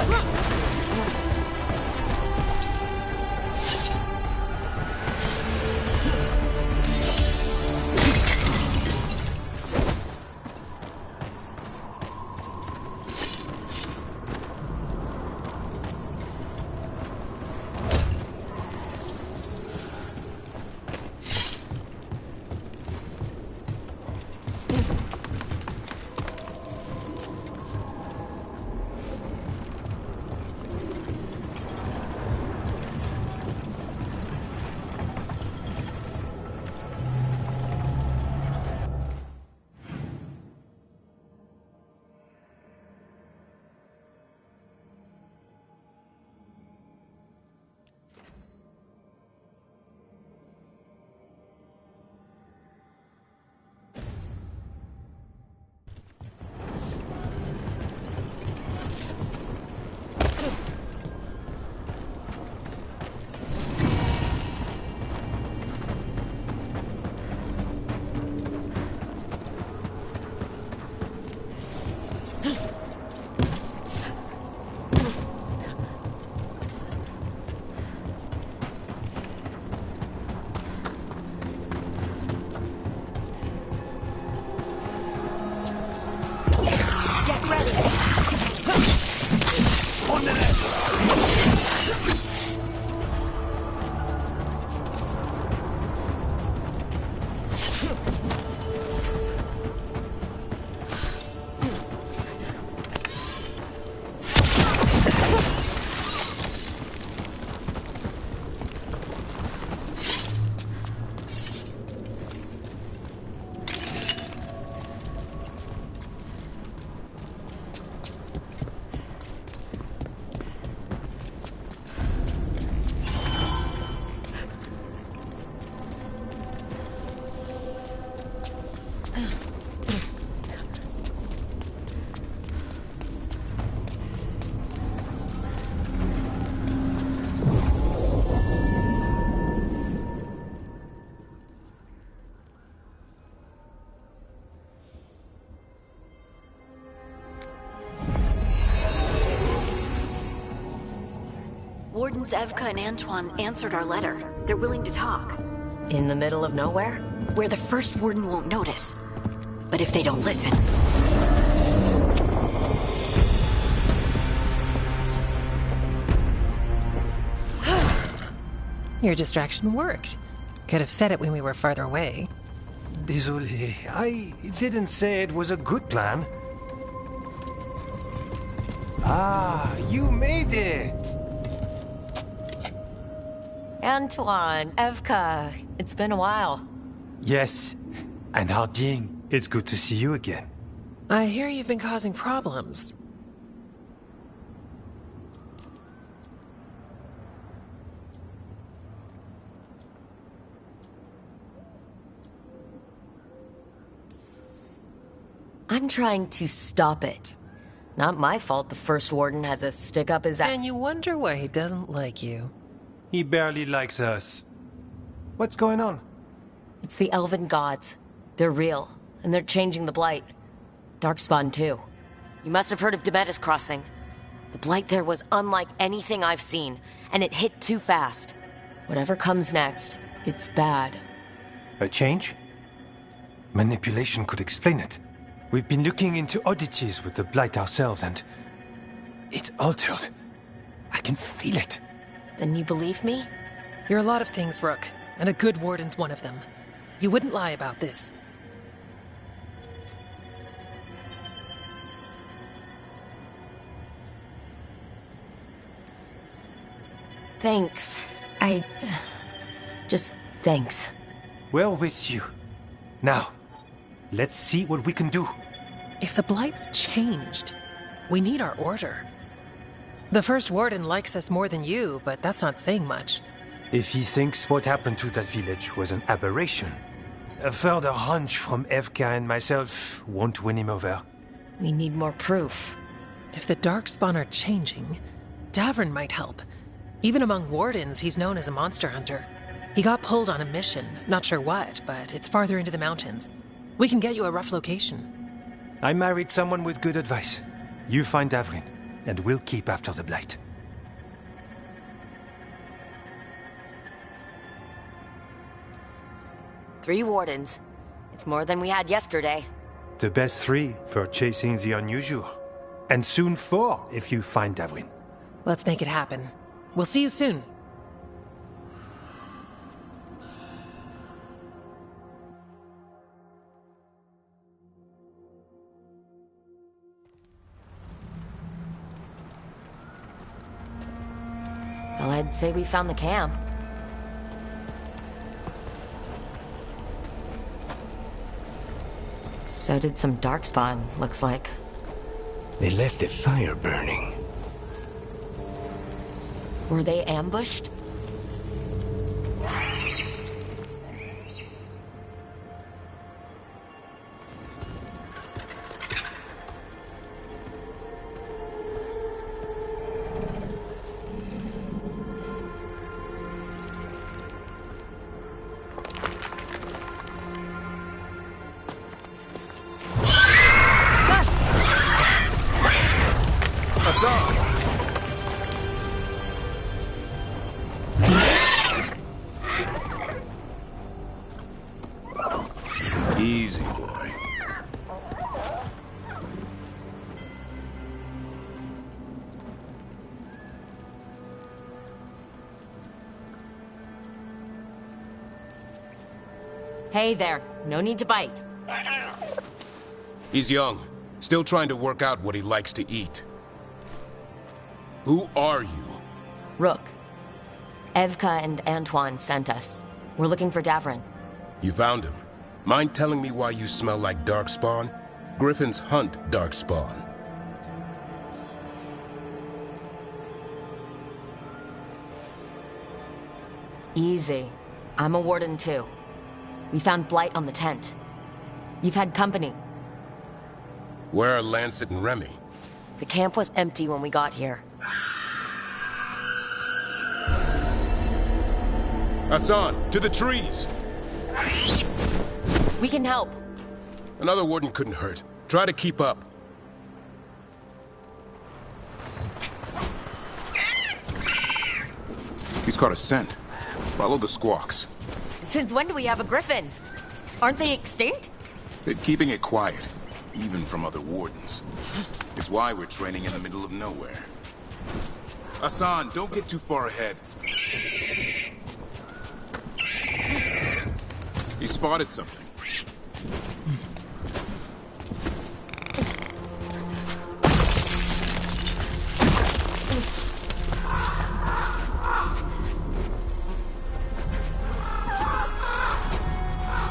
Wardens Evka and Antoine answered our letter. They're willing to talk. In the middle of nowhere? Where the first warden won't notice. But if they don't listen... Your distraction worked. Could have said it when we were farther away. Désolé, I didn't say it was a good plan. Ah, you made it! Antoine, Evka, it's been a while. Yes, and Harding, it's good to see you again. I hear you've been causing problems. I'm trying to stop it. Not my fault the first warden has a stick up his ass. And you wonder why he doesn't like you. He barely likes us. What's going on? It's the elven gods. They're real, and they're changing the Blight. Darkspawn, too. You must have heard of Demetis Crossing. The Blight there was unlike anything I've seen, and it hit too fast. Whatever comes next, it's bad. A change? Manipulation could explain it. We've been looking into oddities with the Blight ourselves, and... it's altered. I can feel it. Then you believe me? You're a lot of things, Rook, and a good warden's one of them. You wouldn't lie about this. Thanks. Just thanks. We're with you. Now, let's see what we can do. If the Blight's changed, we need our order. The first warden likes us more than you, but that's not saying much. If he thinks what happened to that village was an aberration, a further hunch from Evka and myself won't win him over. We need more proof. If the Darkspawn are changing, Davern might help. Even among wardens, he's known as a monster hunter. He got pulled on a mission, not sure what, but it's farther into the mountains. We can get you a rough location. I married someone with good advice. You find Davrin, and we'll keep after the Blight. Three wardens. It's more than we had yesterday. The best 3 for chasing the unusual. And soon 4 if you find Davrin. Let's make it happen. We'll see you soon. Well, I'd say we found the camp. So did some Darkspawn, looks like. They left the fire burning. Were they ambushed? Easy, boy. Hey there. No need to bite. He's young. Still trying to work out what he likes to eat. Who are you? Rook. Evka and Antoine sent us. We're looking for Davrin. You found him. Mind telling me why you smell like darkspawn? Griffins hunt darkspawn. Easy. I'm a warden too. We found Blight on the tent. You've had company. Where are Lancet and Remy? The camp was empty when we got here. Hassan, to the trees! We can help. Another warden couldn't hurt. Try to keep up. He's caught a scent. Follow the squawks. Since when do we have a griffin? Aren't they extinct? They're keeping it quiet, even from other wardens. It's why we're training in the middle of nowhere. Hassan, don't get too far ahead. He spotted something.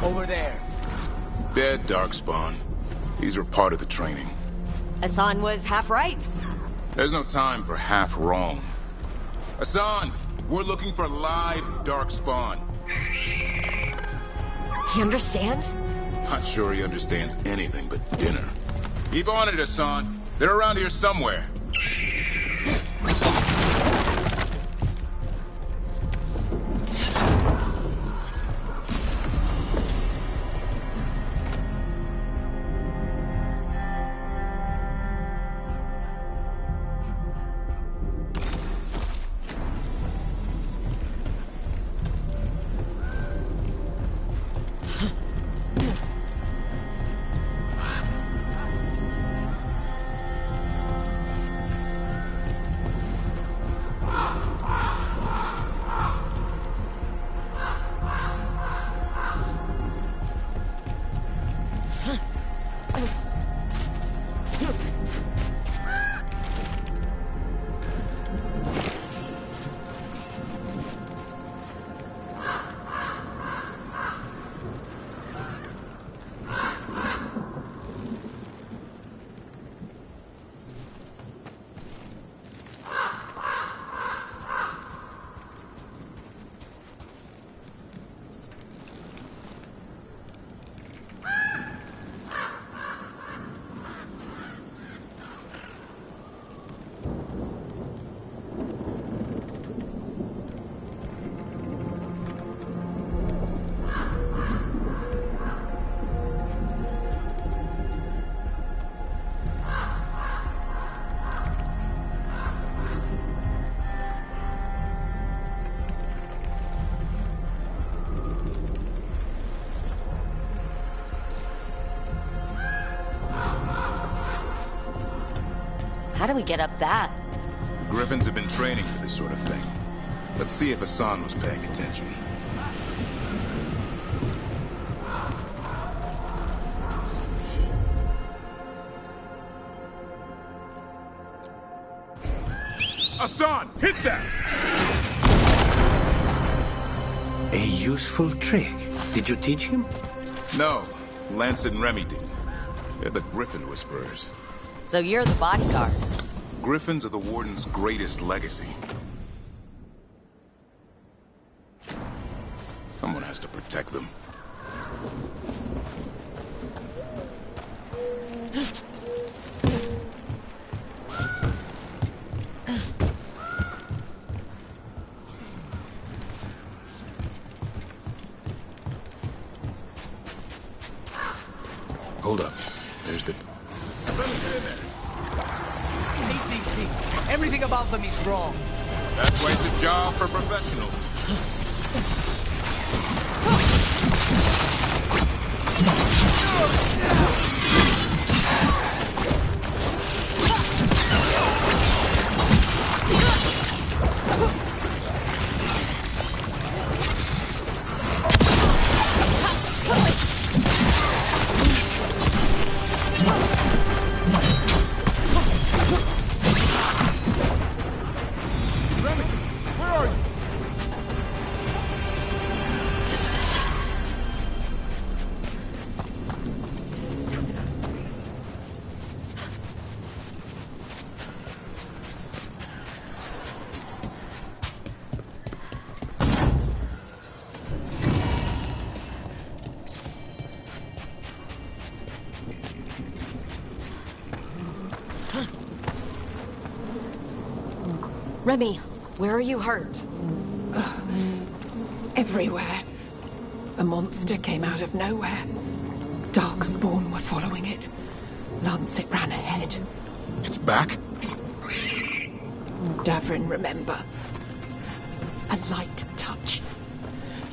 Over there. Dead darkspawn. These are part of the training. Hassan was half right. There's no time for half wrong. Hassan, we're looking for live darkspawn. He understands? Not sure he understands anything but dinner. Keep on it, Hassan. They're around here somewhere. How do we get up that? The Griffins have been training for this sort of thing. Let's see if Hassan was paying attention. Hassan, hit that! A useful trick. Did you teach him? No, Lance and Remy did. They're the Griffin Whisperers. So you're the bodyguard. Griffins are the Warden's greatest legacy. Someone has to protect them. Hold up. There's the... I hate these things. Everything about them is wrong. That's why it's a job for professionals. Remy, where are you hurt? Everywhere. A monster came out of nowhere. Darkspawn were following it. Lancet ran ahead. It's back? Davrin, remember. A light touch.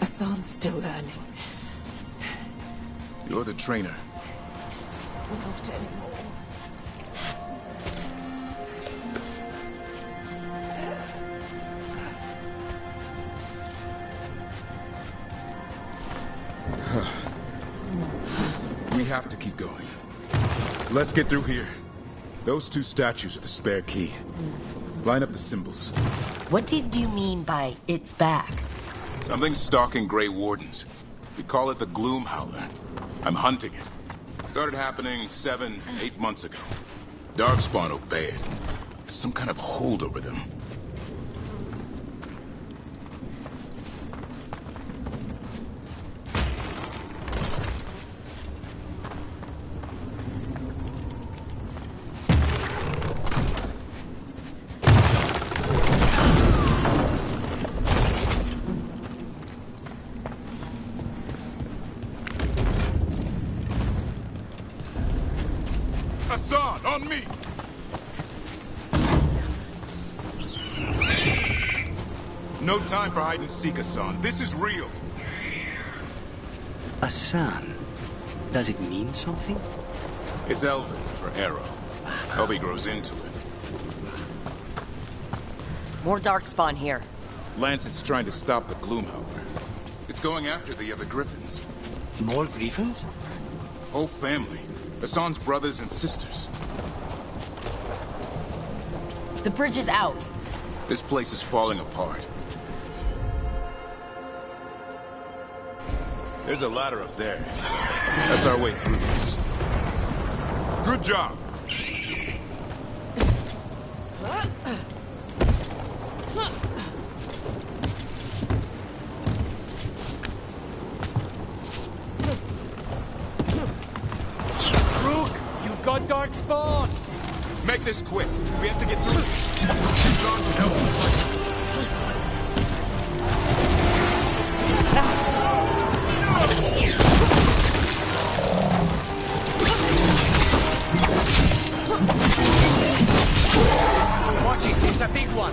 Asan's still learning. You're the trainer. Not anymore. We have to keep going. Let's get through here. Those two statues are the spare key. Line up the symbols. What did you mean by it's back? Something's stalking Grey Wardens. We call it the Gloom Howler. I'm hunting it. Started happening 7, 8 months ago. Darkspawn obey it. There's some kind of hold over them. Asan, on me! No time for hide and seek, Asan. This is real. Asan? Does it mean something? It's elven for arrow. Hope he grows into it. More darkspawn here. Lancet's trying to stop the Gloomhowler. It's going after the other griffins. More griffins? Whole family. Asan's brothers and sisters. The bridge is out. This place is falling apart. There's a ladder up there. That's our way through this. Good job. Rook, you've got darkspawn. Make this quick. We have to get through this. John can help us. Watch it, it's a big one.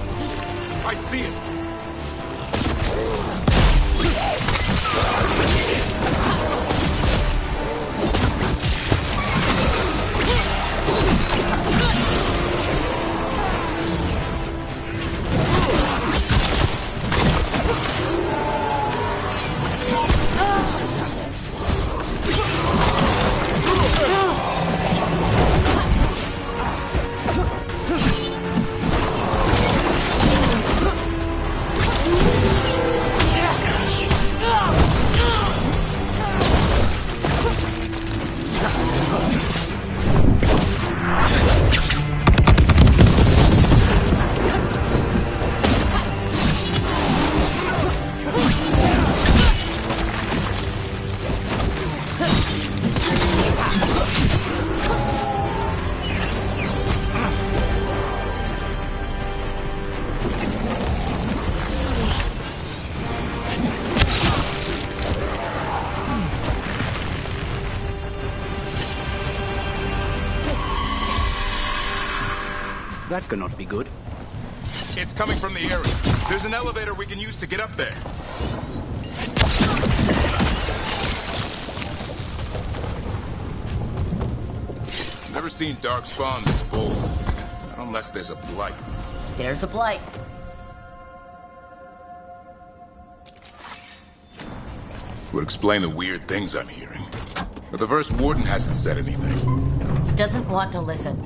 I see it. That cannot be good. It's coming from the area. There's an elevator we can use to get up there. Never seen darkspawn this bold. Not unless there's a blight. There's a blight. Would explain the weird things I'm hearing. But the first warden hasn't said anything. Doesn't want to listen.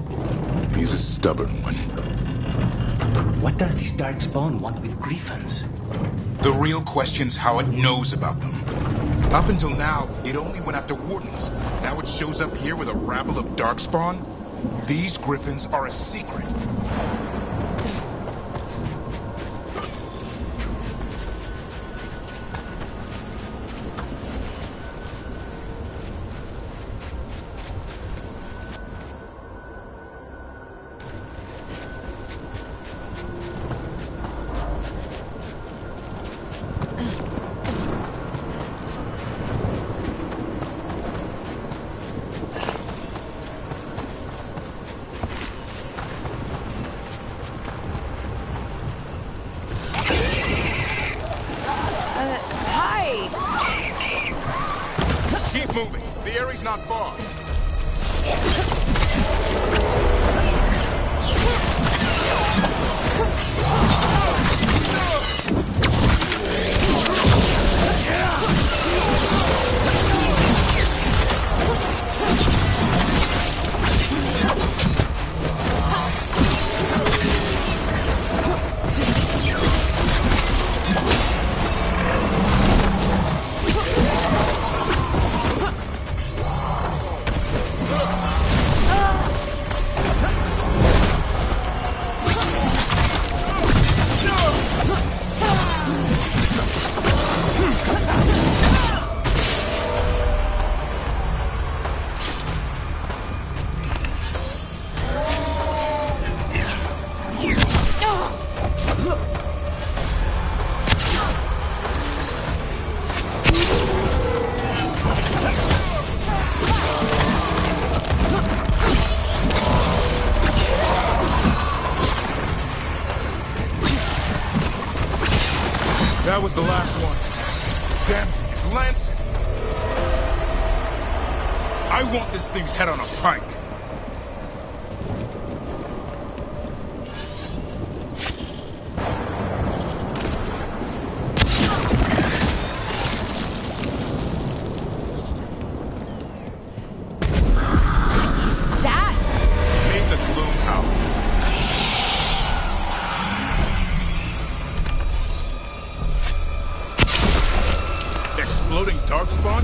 He's a stubborn one. What does this darkspawn want with griffins? The real question's how it knows about them. Up until now, it only went after wardens. Now it shows up here with a rabble of darkspawn? These griffins are a secret. Keep moving. The area's not far. That was the last one. Damn it, it's Lancet. I want this thing's head on a pike. Darkspawn?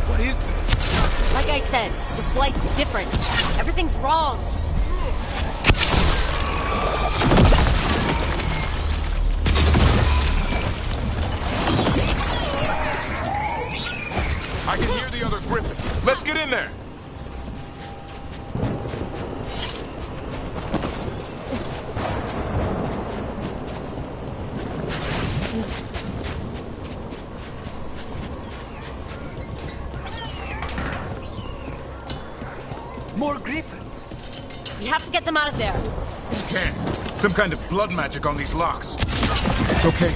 What is this? Like I said, this Blight's different. Everything's wrong. I can hear the other griffins. Let's get in there. More griffins. We have to get them out of there. You can't. Some kind of blood magic on these locks. It's okay.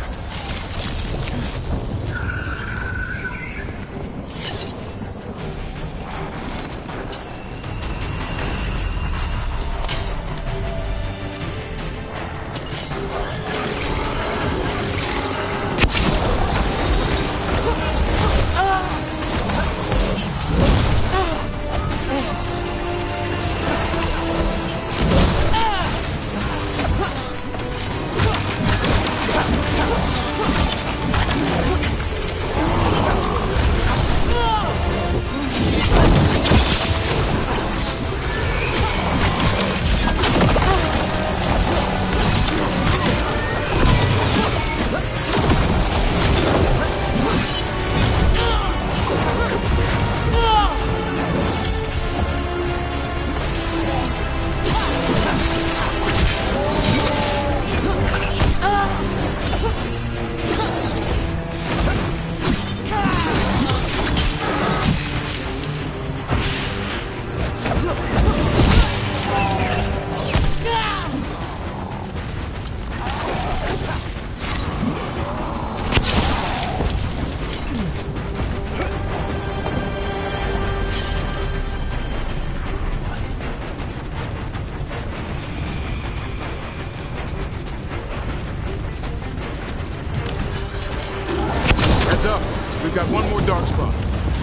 Up. We've got one more darkspawn.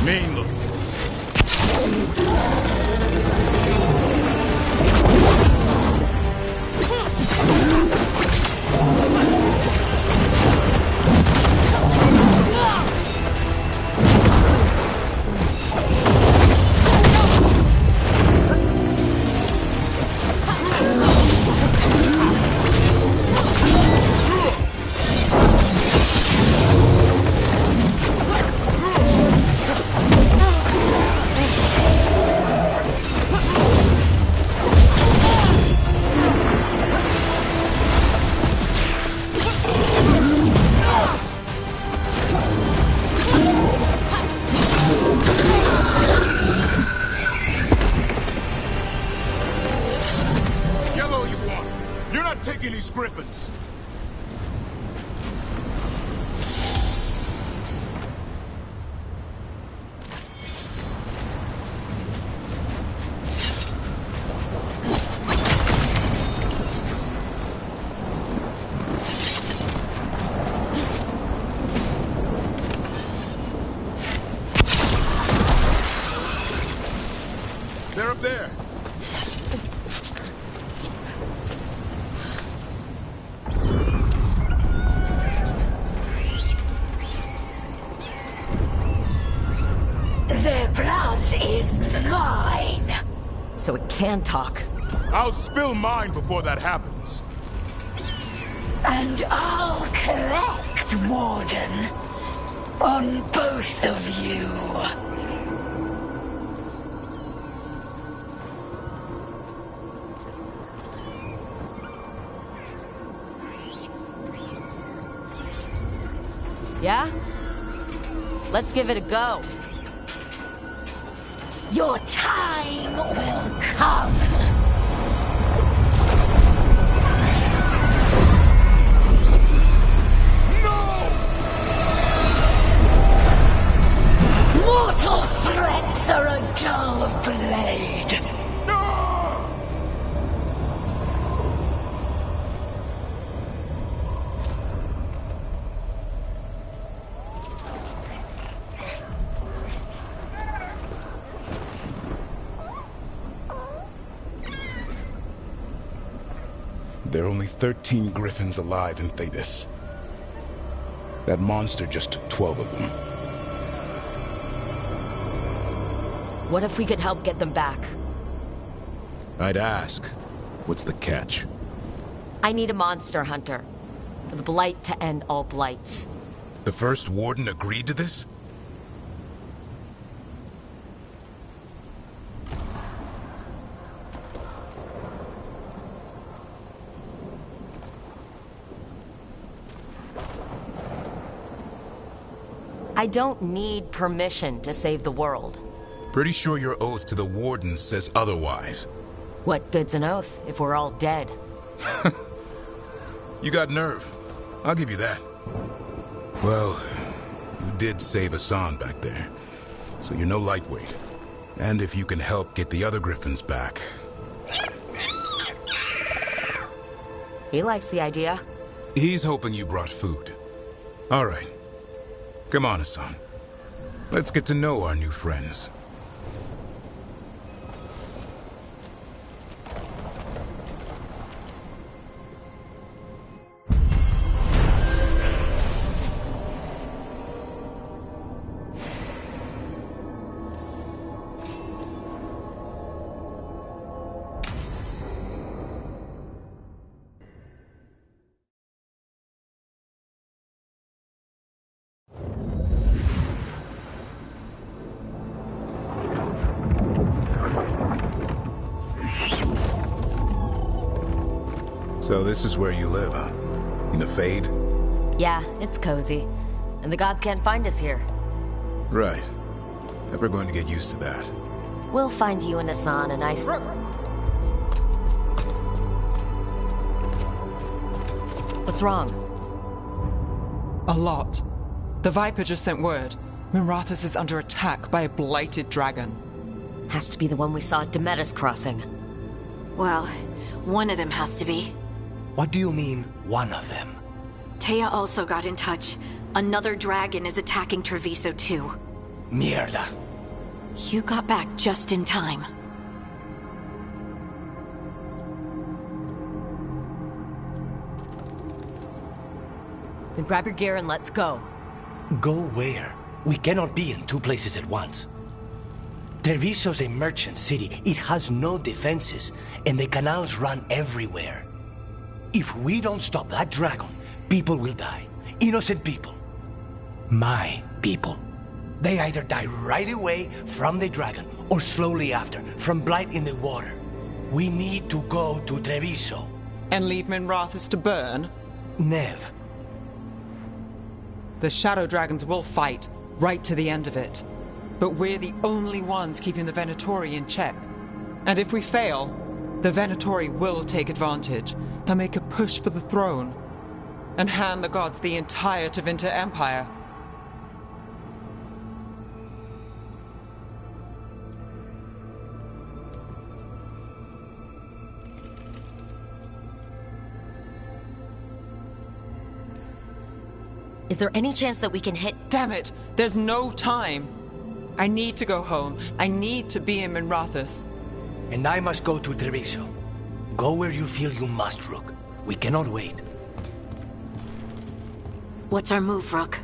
Main look. is mine! So it can talk. I'll spill mine before that happens. And I'll collect, Warden, on both of you. Yeah? Let's give it a go. Your time will come. Mortal threats are a dull blade. There are only 13 griffins alive in Thedas. That monster just took 12 of them. What if we could help get them back? I'd ask, what's the catch? I need a monster hunter. For the Blight to end all blights. The first warden agreed to this? I don't need permission to save the world. Pretty sure your oath to the warden says otherwise. What good's an oath if we're all dead? You got nerve. I'll give you that. Well, you did save Hassan back there, so you're no lightweight. And if you can help get the other griffins back... He likes the idea. He's hoping you brought food. All right. Come on, Hassan. Let's get to know our new friends. So this is where you live, huh? In the Fade? Yeah, it's cozy. And the gods can't find us here. Right. Never going to get used to that. We'll find you and Hassan a nice... What's wrong? A lot. The Viper just sent word. Minrathous is under attack by a blighted dragon. Has to be the one we saw at Demetis Crossing. Well, one of them has to be. What do you mean, one of them? Taya also got in touch. Another dragon is attacking Treviso too. Mierda. You got back just in time. Then grab your gear and let's go. Go where? We cannot be in two places at once. Treviso's a merchant city. It has no defenses, and the canals run everywhere. If we don't stop that dragon, people will die. Innocent people. My people. They either die right away from the dragon, or slowly after, from Blight in the water. We need to go to Treviso. And leave Minrathous to burn? Neve. The Shadow Dragons will fight, right to the end of it. But we're the only ones keeping the Venatori in check. And if we fail, the Venatori will take advantage. They'll make a push for the throne. And hand the gods the entire Tevinter Empire. Is there any chance that we can hit... Damn it! There's no time! I need to go home. I need to be in Minrathous. And I must go to Treviso. Go where you feel you must, Rook. We cannot wait. What's our move, Rook?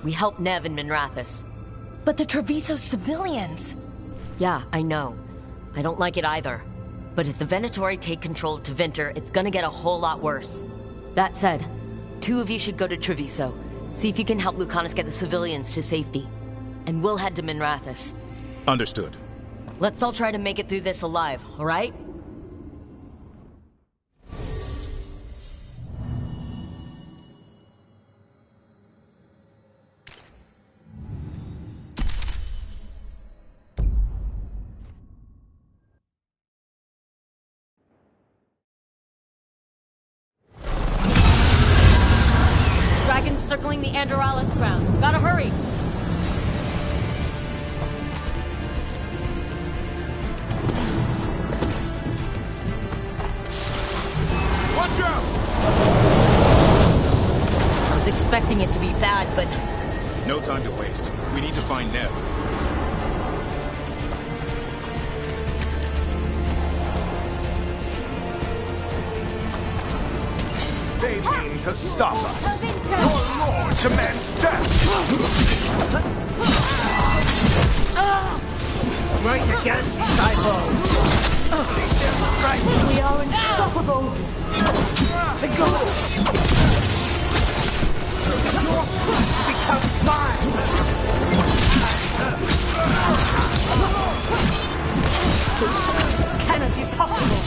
We helped Neve and Minrathous. But the Treviso civilians... Yeah, I know. I don't like it either. But if the Venatori take control of Tevinter, it's gonna get a whole lot worse. That said, 2 of you should go to Treviso. See if you can help Lucanus get the civilians to safety. And we'll head to Minrathous. Understood. Let's all try to make it through this alive, alright? Dragons circling the Andorralis grounds. Gotta hurry! Watch out! I was expecting it to be bad, but... No time to waste. We need to find Neve. They mean to stop us. Your lord demands death. Right again, disciples. Right. We are unstoppable. The goal. Your flesh becomes mine. Cannot be possible.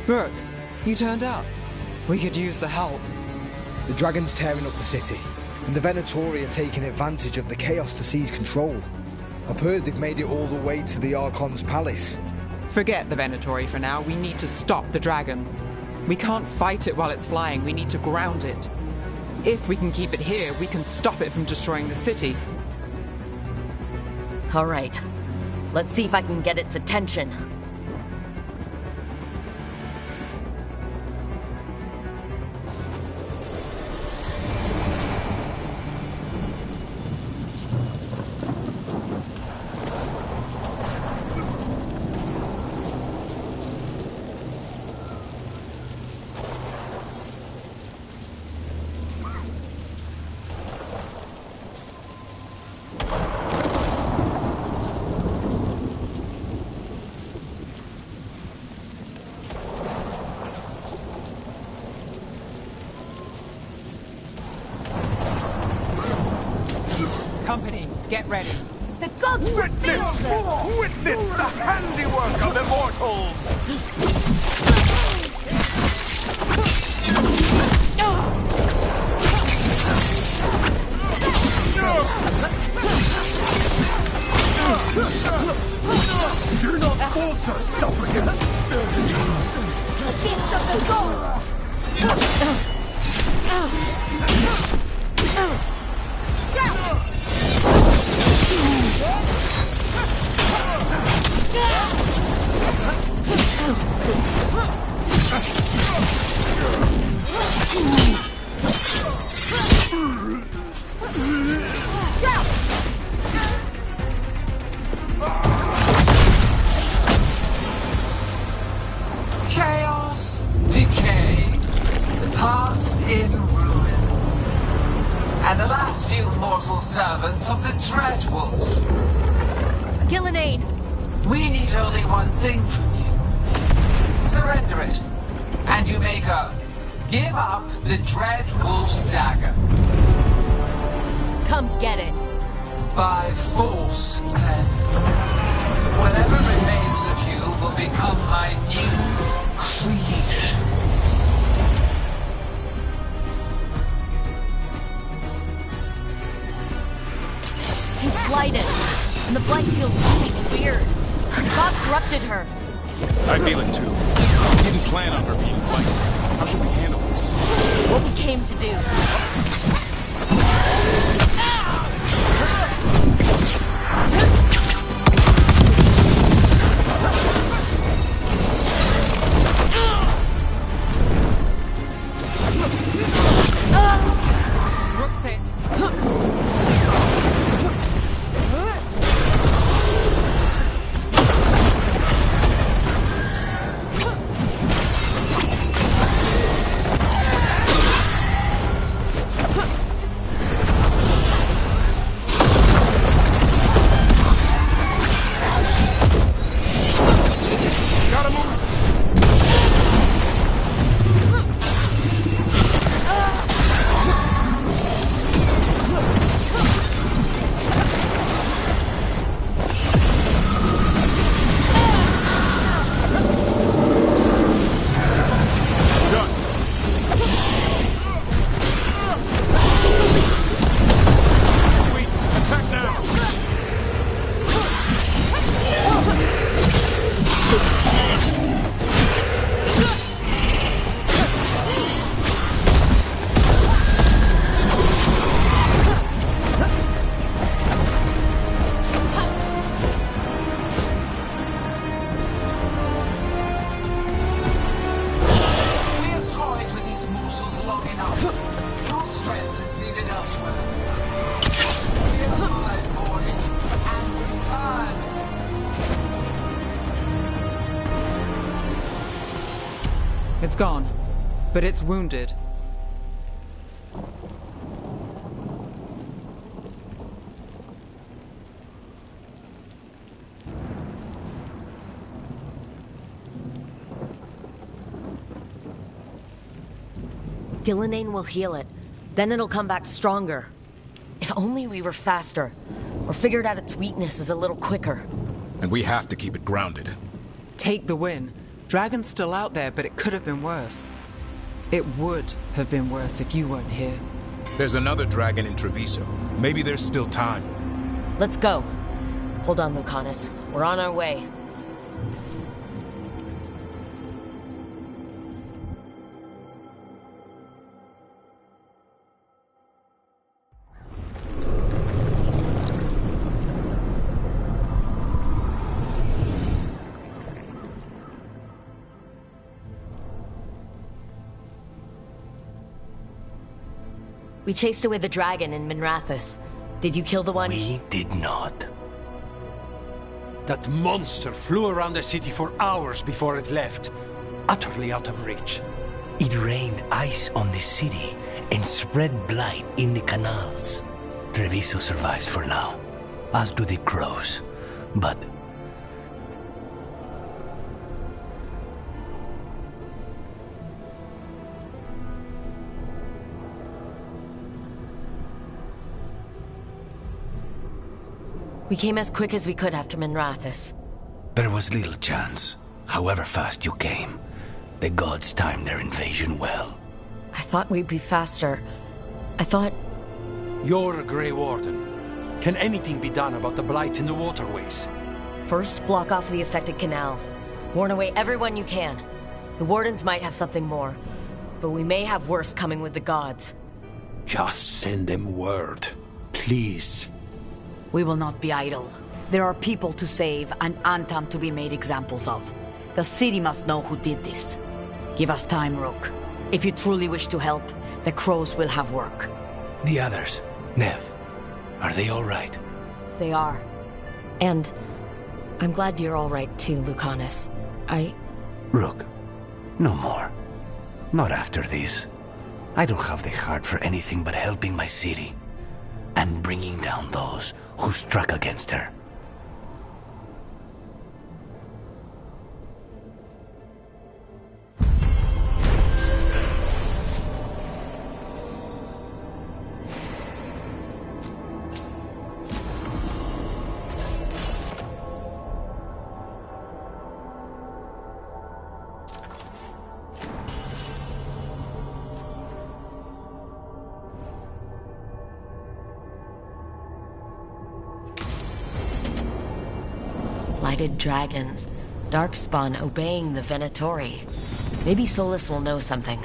Rook, you turned up. We could use the help. The dragon's tearing up the city, and the Venatori are taking advantage of the chaos to seize control. I've heard they've made it all the way to the Archon's palace. Forget the Venatori for now. We need to stop the dragon. We can't fight it while it's flying. We need to ground it. If we can keep it here, we can stop it from destroying the city. Alright. Let's see if I can get its attention. Company, get ready. The gods Witness the handiwork of immortals! Do not falter, supplicant! The gift of the gods! vast in ruin, and the last few mortal servants of the Dreadwolf. Ghilan'nain! We need only one thing from you. Surrender it, and you may go. Give up the Dreadwolf's dagger. Come get it. By force, then. Whatever remains of you will become my new creations. She's blighted, and the blight feels really weird. The gods corrupted her. I feel it too. Didn't plan on her being blighted. How should we handle this? What we came to do. Rook's it. It's gone, but it's wounded. Ghilan'nain will heal it. Then it'll come back stronger. If only we were faster, or figured out its weaknesses a little quicker. And we have to keep it grounded. Take the win. Dragon's still out there, but it could have been worse. It would have been worse if you weren't here. There's another dragon in Treviso. Maybe there's still time. Let's go. Hold on, Lucanus. We're on our way. We chased away the dragon in Minrathous. Did you kill the one? We did not. That monster flew around the city for hours before it left, utterly out of reach. It rained ice on the city and spread blight in the canals. Treviso survives for now, as do the crows. But we came as quick as we could after Minrathous. there was little chance. However fast you came, the gods timed their invasion well. I thought we'd be faster. I thought... You're a Grey Warden. Can anything be done about the blight in the waterways? First, block off the affected canals. Warn away everyone you can. The Wardens might have something more, but we may have worse coming with the gods. Just send them word, please. We will not be idle. There are people to save and Antam to be made examples of. The city must know who did this. Give us time, Rook. If you truly wish to help, the crows will have work. The others, Neve, are they all right? They are. And I'm glad you're all right too, Lucanus. Rook, no more. Not after this. I don't have the heart for anything but helping my city and bringing down those who struck against her. Blighted dragons, darkspawn obeying the Venatori. Maybe Solas will know something.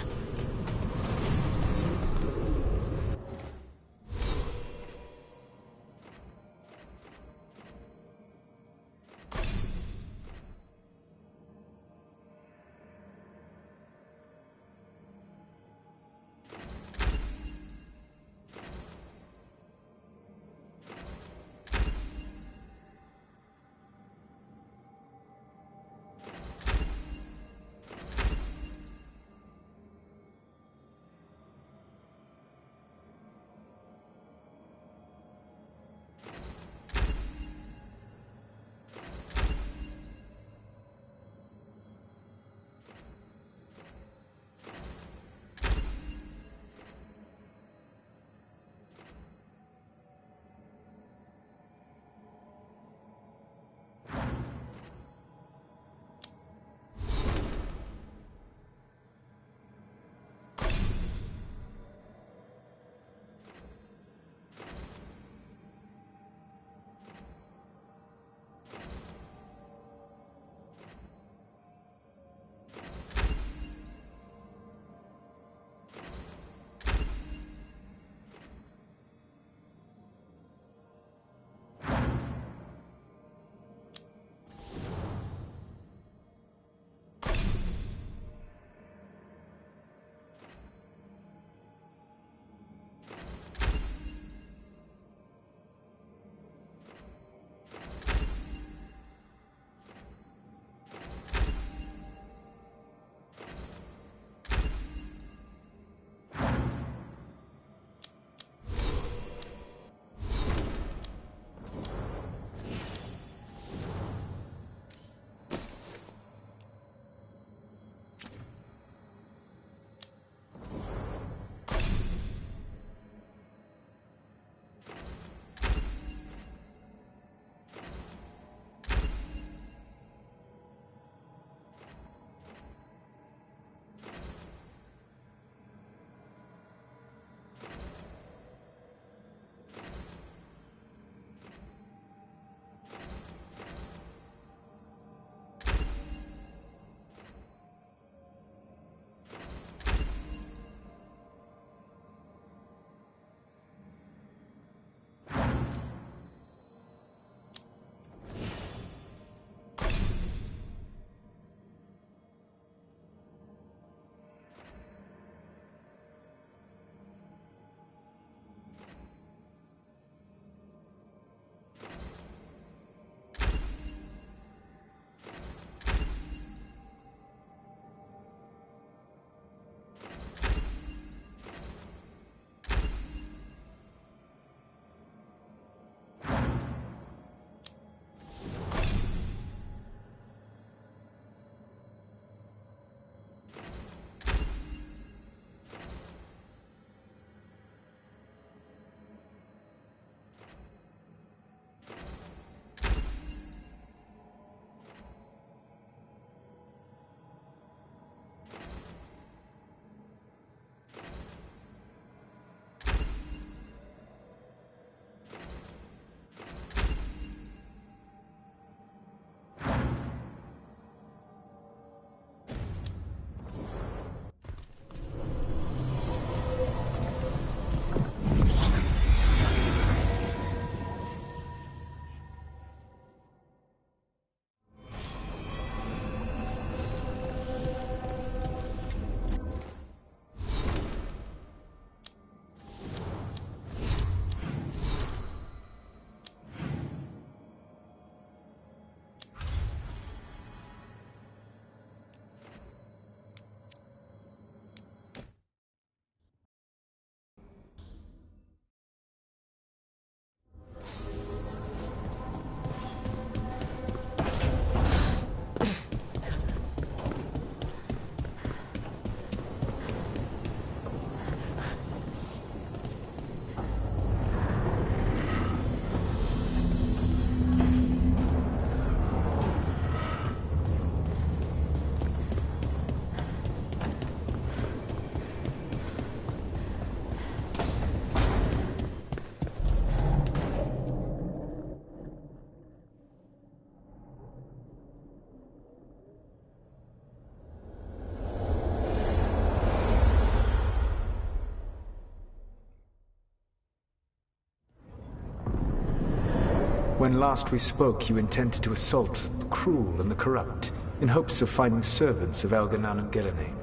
When last we spoke, you intended to assault the cruel and the corrupt, in hopes of finding servants of Elgar'nan and Ghilan'nain.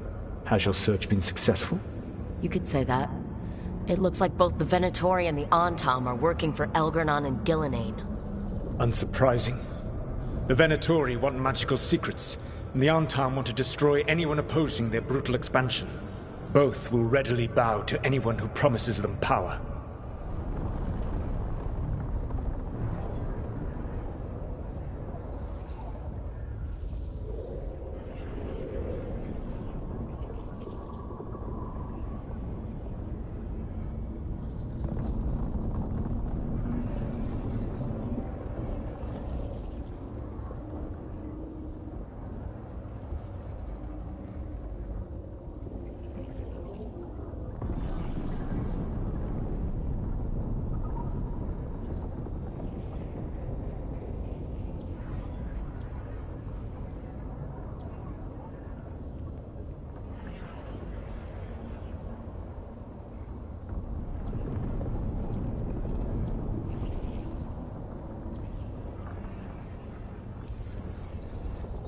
Has your search been successful? You could say that. It looks like both the Venatori and the Antam are working for Elgar'nan and Ghilan'nain. Unsurprising. The Venatori want magical secrets, and the Antam want to destroy anyone opposing their brutal expansion. Both will readily bow to anyone who promises them power.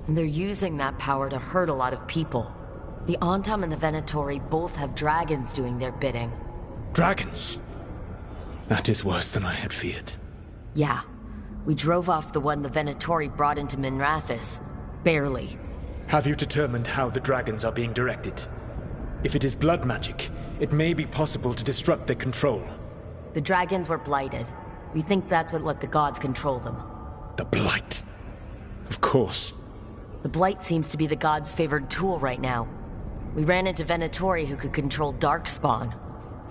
And they're using that power to hurt a lot of people. The Antam and the Venatori both have dragons doing their bidding. Dragons? That is worse than I had feared. Yeah. We drove off the one the Venatori brought into Minrathous. Barely. Have you determined how the dragons are being directed? If it is blood magic, it may be possible to disrupt their control. The dragons were blighted. We think that's what let the gods control them. The Blight. Of course. The Blight seems to be the gods' favored tool right now. We ran into Venatori who could control darkspawn.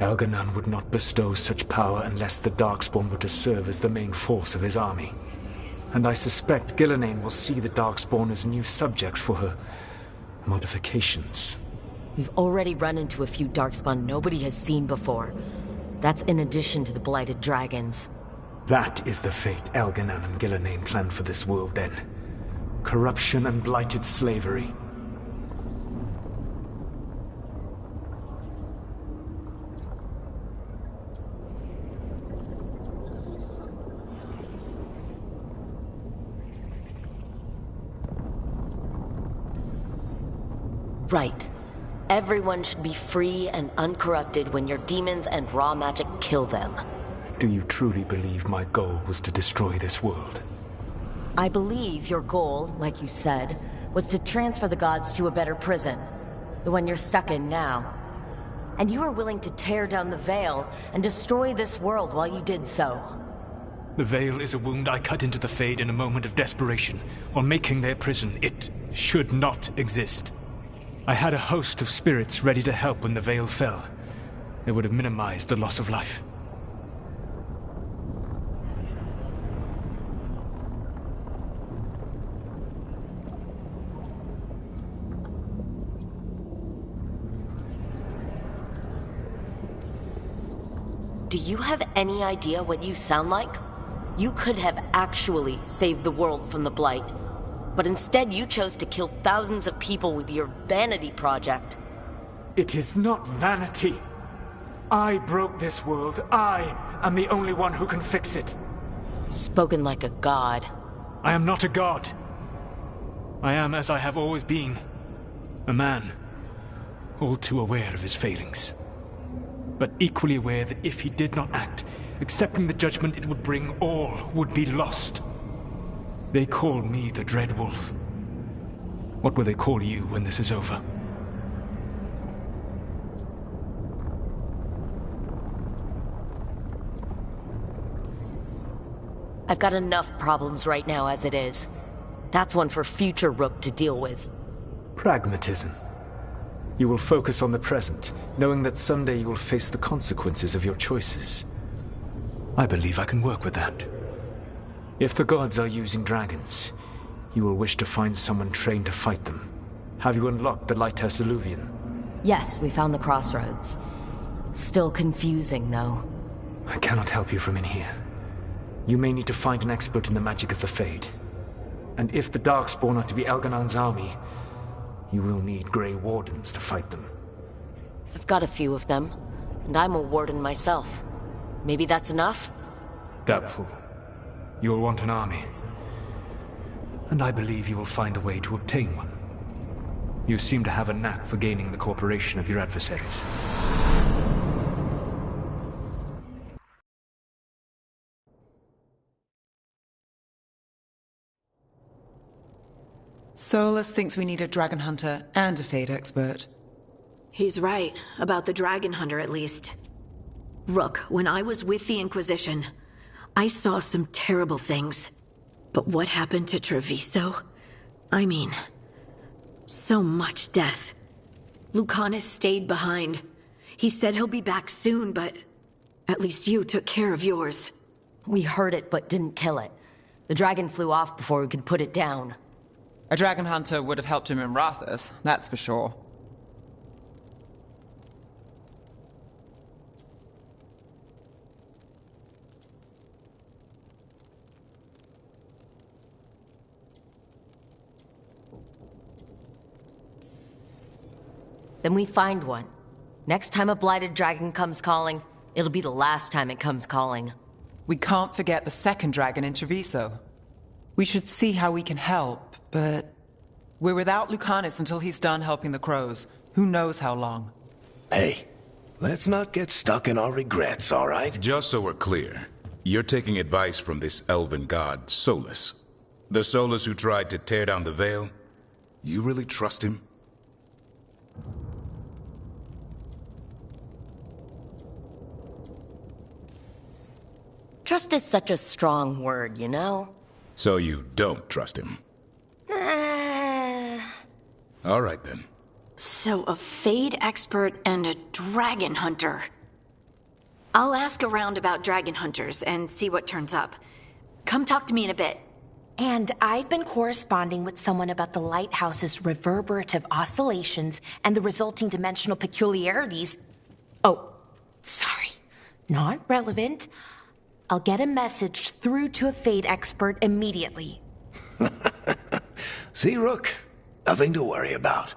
Elgar'nan would not bestow such power unless the darkspawn were to serve as the main force of his army. And I suspect Ghilan'nain will see the darkspawn as new subjects for her modifications. We've already run into a few darkspawn nobody has seen before. That's in addition to the blighted dragons. That is the fate Elgar'nan and Ghilan'nain planned for this world then. Corruption and blighted slavery. Right. Everyone should be free and uncorrupted when your demons and raw magic kill them. Do you truly believe my goal was to destroy this world? I believe your goal, like you said, was to transfer the gods to a better prison. The one you're stuck in now. And you were willing to tear down the Veil and destroy this world while you did so. The Veil is a wound I cut into the Fade in a moment of desperation, while making their prison. It should not exist. I had a host of spirits ready to help when the Veil fell. They would have minimized the loss of life. Do you have any idea what you sound like? You could have actually saved the world from the Blight. But instead you chose to kill thousands of people with your vanity project. It is not vanity. I broke this world. I am the only one who can fix it. Spoken like a god. I am not a god. I am as I have always been. A man. All too aware of his failings. But equally aware that if he did not act, accepting the judgment it would bring, all would be lost. They call me the Dread Wolf. What will they call you when this is over? I've got enough problems right now as it is. That's one for future Rook to deal with. Pragmatism. You will focus on the present, knowing that someday you will face the consequences of your choices. I believe I can work with that. If the gods are using dragons, you will wish to find someone trained to fight them. Have you unlocked the Lighthouse Illuvian? Yes, we found the Crossroads. It's still confusing, though. I cannot help you from in here. You may need to find an expert in the magic of the Fade. And if the Darkspawn are to be Elgar'nan's army, you will need Grey Wardens to fight them. I've got a few of them, and I'm a warden myself. Maybe that's enough? Doubtful. you will want an army. And I believe you will find a way to obtain one. You seem to have a knack for gaining the cooperation of your adversaries. Solas thinks we need a dragon hunter and a Fade expert. He's right, about the dragon hunter at least. Rook, when I was with the Inquisition, I saw some terrible things. But what happened to Treviso? I mean, so much death. Lucanus stayed behind. He said he'll be back soon, but at least you took care of yours. We heard it, but didn't kill it. The dragon flew off before we could put it down. A dragon hunter would have helped him in Minrathous, that's for sure. Then we find one. Next time a blighted dragon comes calling, it'll be the last time it comes calling. We can't forget the second dragon in Treviso. We should see how we can help, but we're without Lucanus until he's done helping the crows. Who knows how long? Hey, let's not get stuck in our regrets, all right? Just so we're clear, you're taking advice from this elven god, Solas. The Solas who tried to tear down the Veil? You really trust him? Trust is such a strong word, you know? So you don't trust him? All right, then. So a Fade expert and a dragon hunter. I'll ask around about dragon hunters and see what turns up. Come talk to me in a bit. And I've been corresponding with someone about the Lighthouse's reverberative oscillations and the resulting dimensional peculiarities. Oh, sorry. Not relevant. I'll get a message through to a Fade expert immediately. See, Rook? Nothing to worry about.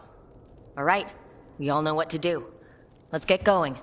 All right. We all know what to do. Let's get going.